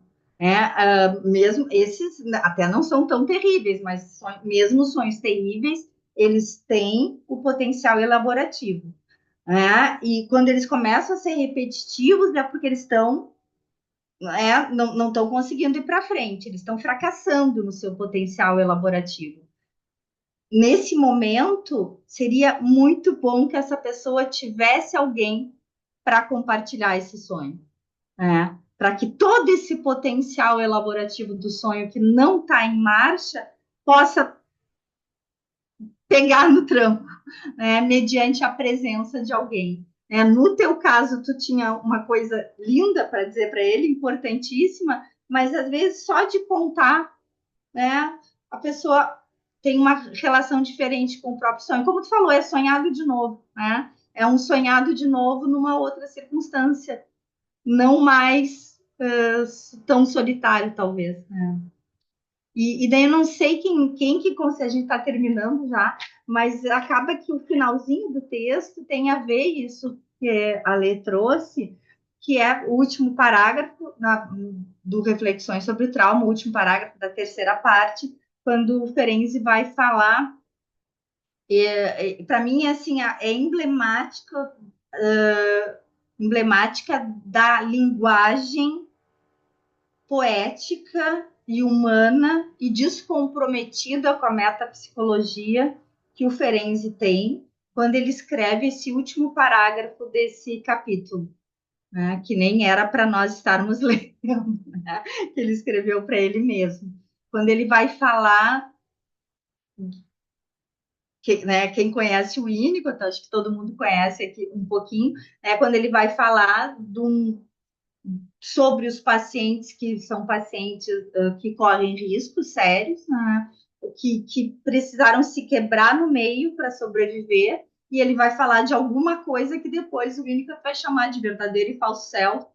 Mesmo esses até não são tão terríveis, mas mesmo os sonhos terríveis, eles têm o potencial elaborativo. E quando eles começam a ser repetitivos, é porque eles estão não estão conseguindo ir para frente, eles estão fracassando no seu potencial elaborativo. Nesse momento, seria muito bom que essa pessoa tivesse alguém para compartilhar esse sonho, para que todo esse potencial elaborativo do sonho que não está em marcha possa pegar no tranco, mediante a presença de alguém. No teu caso, tu tinha uma coisa linda para dizer para ele, importantíssima, mas às vezes só de contar, a pessoa tem uma relação diferente com o próprio sonho. Como tu falou, é sonhado de novo, É um sonhado de novo numa outra circunstância, não mais tão solitário, talvez. E daí eu não sei quem que a gente está terminando já, mas acaba que o finalzinho do texto tem a ver isso que a Lê trouxe, que é o último parágrafo do Reflexões sobre o Trauma, o último parágrafo da terceira parte, quando o Ferenczi vai falar Para mim, assim, é emblemática da linguagem poética e humana e descomprometida com a metapsicologia que o Ferenczi tem quando ele escreve esse último parágrafo desse capítulo, né, que nem era para nós estarmos lendo, né, que ele escreveu para ele mesmo. Quando ele vai falar, né, quem conhece o Winnicott, acho que todo mundo conhece aqui um pouquinho, né, quando ele vai falar sobre os pacientes que são pacientes que correm riscos sérios, né, que precisaram se quebrar no meio para sobreviver, e ele vai falar de alguma coisa que depois o Winnicott vai chamar de verdadeiro e falso self,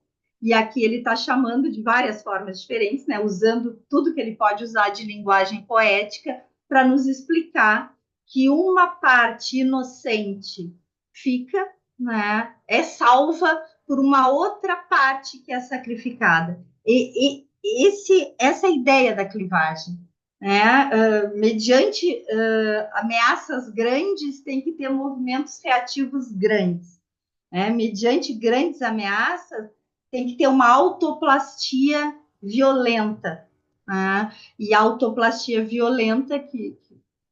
e aqui ele está chamando de várias formas diferentes, né, usando tudo que ele pode usar de linguagem poética para nos explicar que uma parte inocente fica, né, é salva por uma outra parte que é sacrificada. Essa ideia da clivagem, né? Mediante ameaças grandes, tem que ter movimentos reativos grandes. Né? Mediante grandes ameaças, tem que ter uma autoplastia violenta. Né? E a autoplastia violenta, que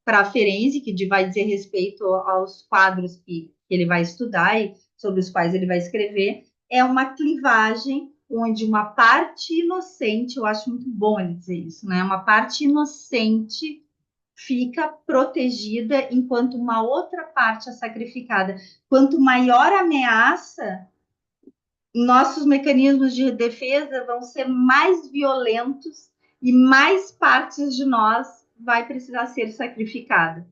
para a Ferenczi, que vai dizer respeito aos quadros que ele vai estudar e sobre os quais ele vai escrever, é uma clivagem onde uma parte inocente, eu acho muito bom ele dizer isso, né? Uma parte inocente fica protegida enquanto uma outra parte é sacrificada. Quanto maior a ameaça, nossos mecanismos de defesa vão ser mais violentos e mais partes de nós vai precisar ser sacrificada.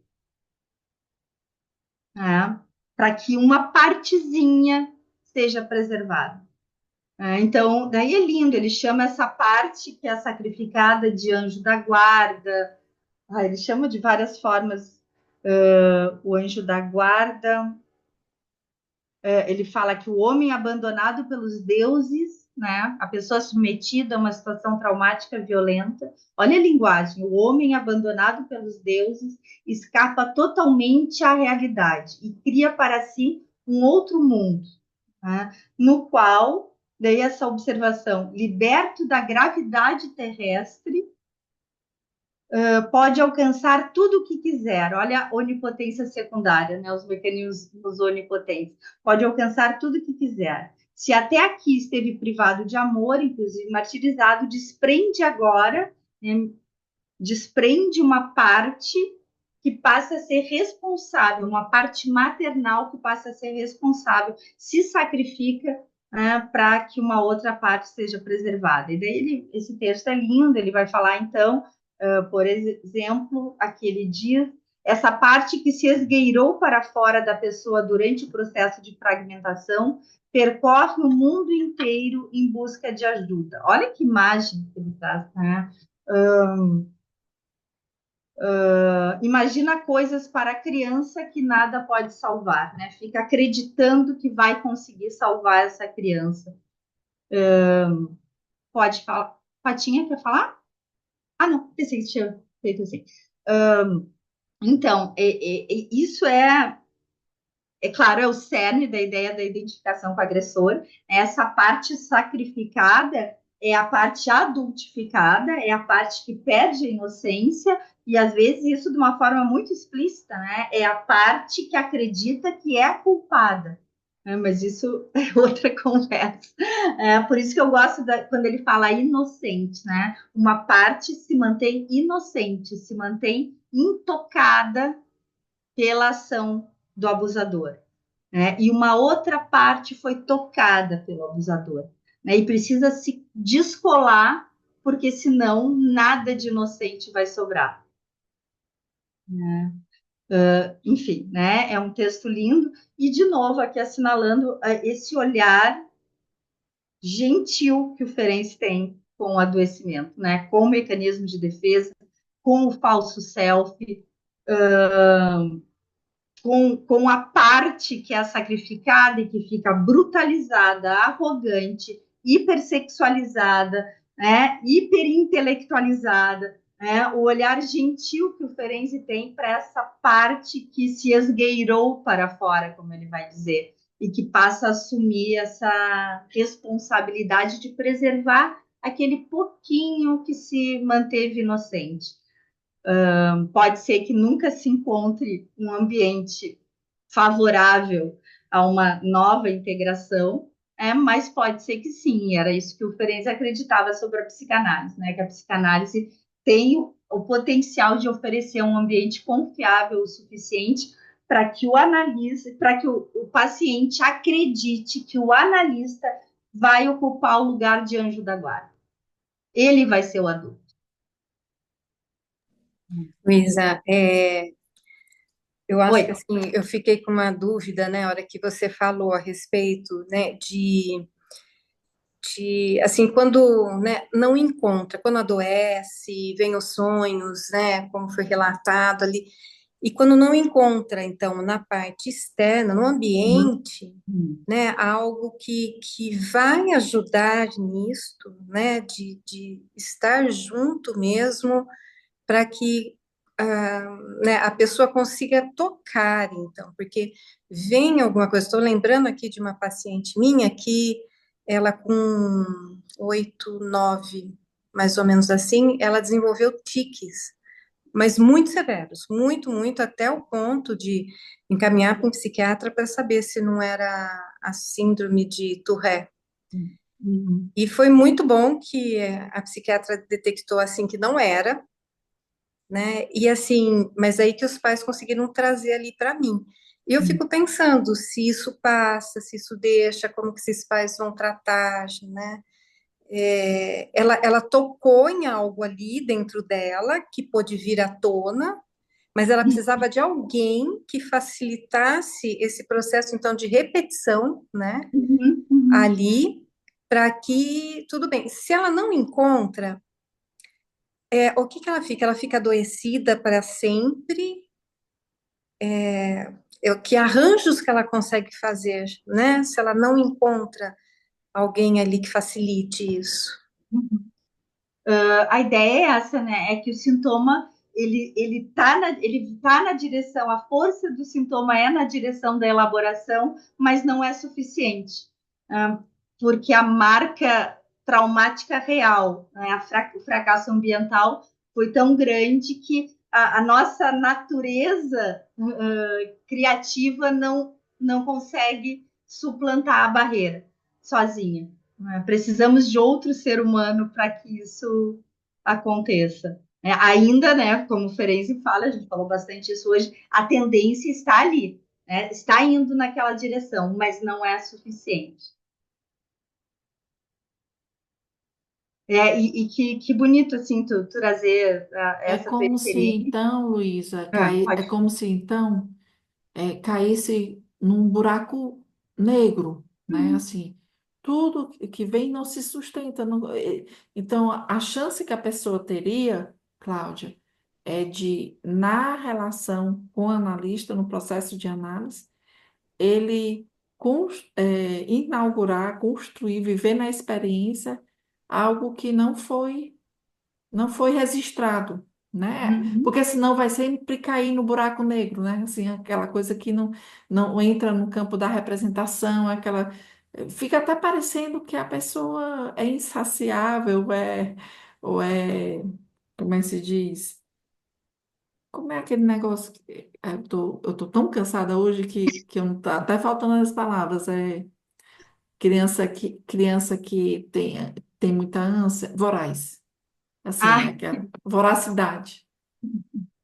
Né? Para que uma partezinha seja preservada. Então, daí é lindo, ele chama essa parte que é sacrificada de anjo da guarda, ele chama de várias formas o anjo da guarda, ele fala que o homem abandonado pelos deuses, né, a pessoa submetida a uma situação traumática violenta, olha a linguagem, o homem abandonado pelos deuses escapa totalmente à realidade e cria para si um outro mundo, né, no qual, daí essa observação, liberto da gravidade terrestre, pode alcançar tudo o que quiser. Olha a onipotência secundária, né? Os mecanismos onipotentes. Pode alcançar tudo o que quiser. Se até aqui esteve privado de amor, inclusive martirizado, desprende agora, né? Desprende uma parte que passa a ser responsável, uma parte maternal que passa a ser responsável, se sacrifica para que uma outra parte seja preservada. E daí esse texto é lindo, ele vai falar, então, por exemplo, aqui ele diz, essa parte que se esgueirou para fora da pessoa durante o processo de fragmentação percorre o mundo inteiro em busca de ajuda. Olha que imagem que ele traz, né? Imagina coisas para a criança que nada pode salvar, né? Fica acreditando que vai conseguir salvar essa criança. Pode falar. Patinha, quer falar? Ah, não, pensei que tinha feito assim. Então, isso é claro, é o cerne da ideia da identificação com o agressor. Essa parte sacrificada é a parte adultificada, é a parte que perde a inocência, e às vezes isso de uma forma muito explícita, né? É a parte que acredita que é culpada. Mas isso é outra conversa. Por isso que eu gosto quando ele fala inocente, né? Uma parte se mantém inocente, se mantém intocada pela ação do abusador, né? E uma outra parte foi tocada pelo abusador, né? E precisa se descolar, porque senão nada de inocente vai sobrar, né? Enfim, né? É um texto lindo e de novo aqui assinalando esse olhar gentil que o Ferenczi tem com o adoecimento, né? Com o mecanismo de defesa, com o falso self, com a parte que é sacrificada e que fica brutalizada, arrogante, hipersexualizada, né, hiperintelectualizada, né? O olhar gentil que o Ferenczi tem para essa parte que se esgueirou para fora, como ele vai dizer, e que passa a assumir essa responsabilidade de preservar aquele pouquinho que se manteve inocente. Pode ser que nunca se encontre um ambiente favorável a uma nova integração, mas pode ser que sim, era isso que o Ferenczi acreditava sobre a psicanálise, né? Que a psicanálise tem o potencial de oferecer um ambiente confiável o suficiente para que o analista, para que o paciente acredite que o analista vai ocupar o lugar de anjo da guarda. Ele vai ser o adulto. Luísa, eu acho que Oi. assim, eu fiquei com uma dúvida, né, na hora que você falou a respeito, né, de assim, quando, né, não encontra, quando adoece, vem os sonhos, né, como foi relatado ali, e quando não encontra, então, na parte externa, no ambiente, né, algo que vai ajudar nisto, né, de estar junto mesmo, para que né, a pessoa consiga tocar, então, porque vem alguma coisa. Estou lembrando aqui de uma paciente minha que ela, com 8, 9, mais ou menos assim, ela desenvolveu tiques, mas muito severos, muito, muito, até o ponto de encaminhar para um psiquiatra para saber se não era a síndrome de Tourette. Uhum. E foi muito bom que a psiquiatra detectou assim que não era, né? E assim, mas aí que os pais conseguiram trazer ali para mim. E eu fico pensando se isso passa, se isso deixa, como que esses pais vão tratar, né? Ela tocou em algo ali dentro dela que pôde vir à tona, mas ela precisava de alguém que facilitasse esse processo, então, de repetição, né? Uhum. Uhum. Ali, para que, tudo bem. Se ela não encontra, o que que ela fica? Ela fica adoecida para sempre? Que arranjos que ela consegue fazer, né? Se ela não encontra alguém ali que facilite isso. A ideia é essa, né? É que o sintoma ele tá na direção, a força do sintoma é na direção da elaboração, mas não é suficiente, porque a marca traumática real, né, o fracasso ambiental foi tão grande que a nossa natureza criativa não consegue suplantar a barreira sozinha. Precisamos de outro ser humano para que isso aconteça. Ainda, né, como o Ferenczi fala, a gente falou bastante isso hoje, a tendência está ali, né, está indo naquela direção, mas não é suficiente. Que bonito, assim, tu trazer É essa como se periferia. então, Luísa, é Pode. como se então caísse num buraco negro, né? Assim, tudo que vem não se sustenta. Então, a chance que a pessoa teria, Cláudia, é de, na relação com o analista, no processo de análise, ele inaugurar, construir, viver na experiência algo que não foi registrado, né? Uhum. Porque senão vai sempre cair no buraco negro, né? Assim, aquela coisa que não entra no campo da representação, fica até parecendo que a pessoa é insaciável, como é que se diz? Como é aquele negócio eu tô tão cansada hoje que eu não tá até faltando as palavras, criança que tem muita ânsia, voraz. Assim, Ah, aquela voracidade,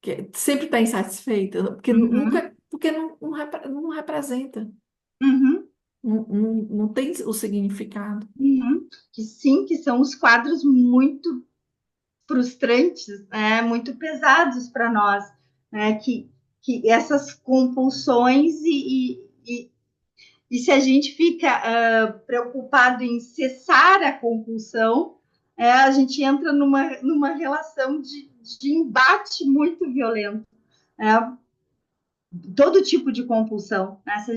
que sempre está insatisfeita, uhum. porque não representa, Uhum. não tem o significado. Uhum. Que sim, que são os quadros muito frustrantes, né, muito pesados para nós, né, que essas compulsões e se a gente fica preocupado em cessar a compulsão, a gente entra numa relação de embate muito violento. Né? Todo tipo de compulsão. Né? Se a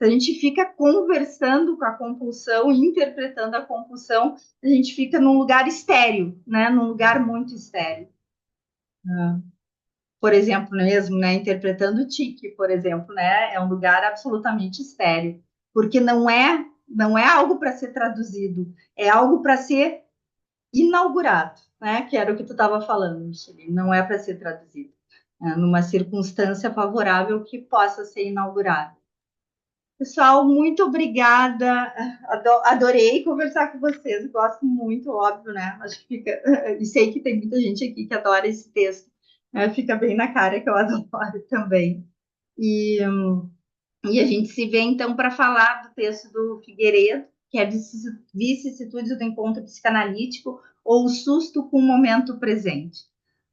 gente fica conversando com a compulsão, interpretando a compulsão, a gente fica num lugar estéril, né? Num lugar muito estéril. Ah, por exemplo, mesmo, né, interpretando o Tiki, por exemplo, né, é um lugar absolutamente estéril, porque não é algo para ser traduzido, é algo para ser inaugurado, né, que era o que tu estava falando, Michele, não é para ser traduzido, é numa circunstância favorável que possa ser inaugurado. Pessoal, muito obrigada. Adorei conversar com vocês. Gosto muito, óbvio, né? Acho que fica. E sei que tem muita gente aqui que adora esse texto. Né? Fica bem na cara que eu adoro também. E, e a gente se vê então para falar do texto do Figueiredo, que é Vicissitudes do Encontro Psicanalítico ou o Susto com o Momento Presente.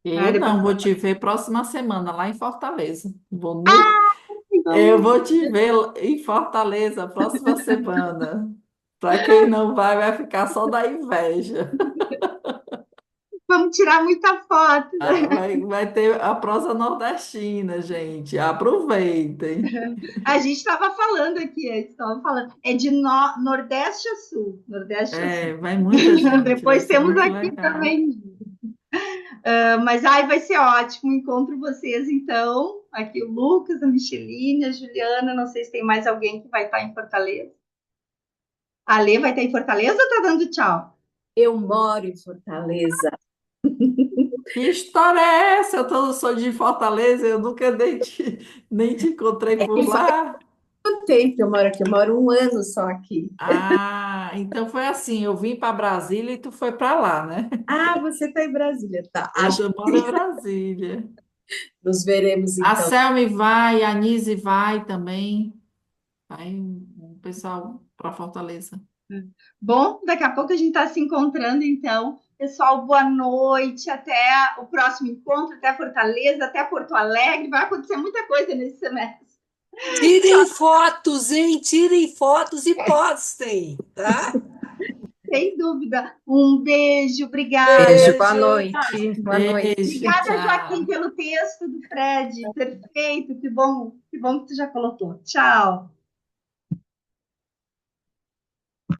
Né? Eu Depois não vou te ver próxima semana lá em Fortaleza. Eu vou te ver em Fortaleza próxima semana. Para quem não vai, vai ficar só da inveja. vamos tirar muita foto. Ah, vai ter a prosa nordestina, gente. Aproveitem. A gente estava falando aqui, estava falando, é de Nordeste a Sul, Nordeste a É, Sul. vai muita gente, vai Depois ser temos muito aqui legal. também. Mas ai, vai ser ótimo. Encontro vocês então. Aqui o Lucas, a Micheline, a Juliana. Não sei se tem mais alguém que vai estar em Fortaleza. A Lê vai estar em Fortaleza ou tá dando tchau? Eu moro em Fortaleza. Que história é essa? Sou de Fortaleza, eu nunca nem te encontrei É por que faz lá. muito tempo que eu moro aqui, eu moro um ano só aqui. Ah, então foi assim, eu vim para Brasília e tu foi para lá, né? Ah, você está em Brasília, tá? Moro em Brasília. Nos veremos A então. Selmy vai, a Nise vai também. Vai o pessoal para Fortaleza. Bom, daqui a pouco a gente está se encontrando, então. Pessoal, boa noite. Até o próximo encontro, até Fortaleza, até Porto Alegre. Vai acontecer muita coisa nesse semestre. Tirem fotos, hein? Tirem fotos e postem, tá? Sem dúvida. Um beijo, obrigada. Beijo, boa Beijo. noite. Boa noite. Beijo, Obrigada, Joaquim, tchau. pelo texto do Fred. Perfeito, que bom que tu já colocou. Tchau.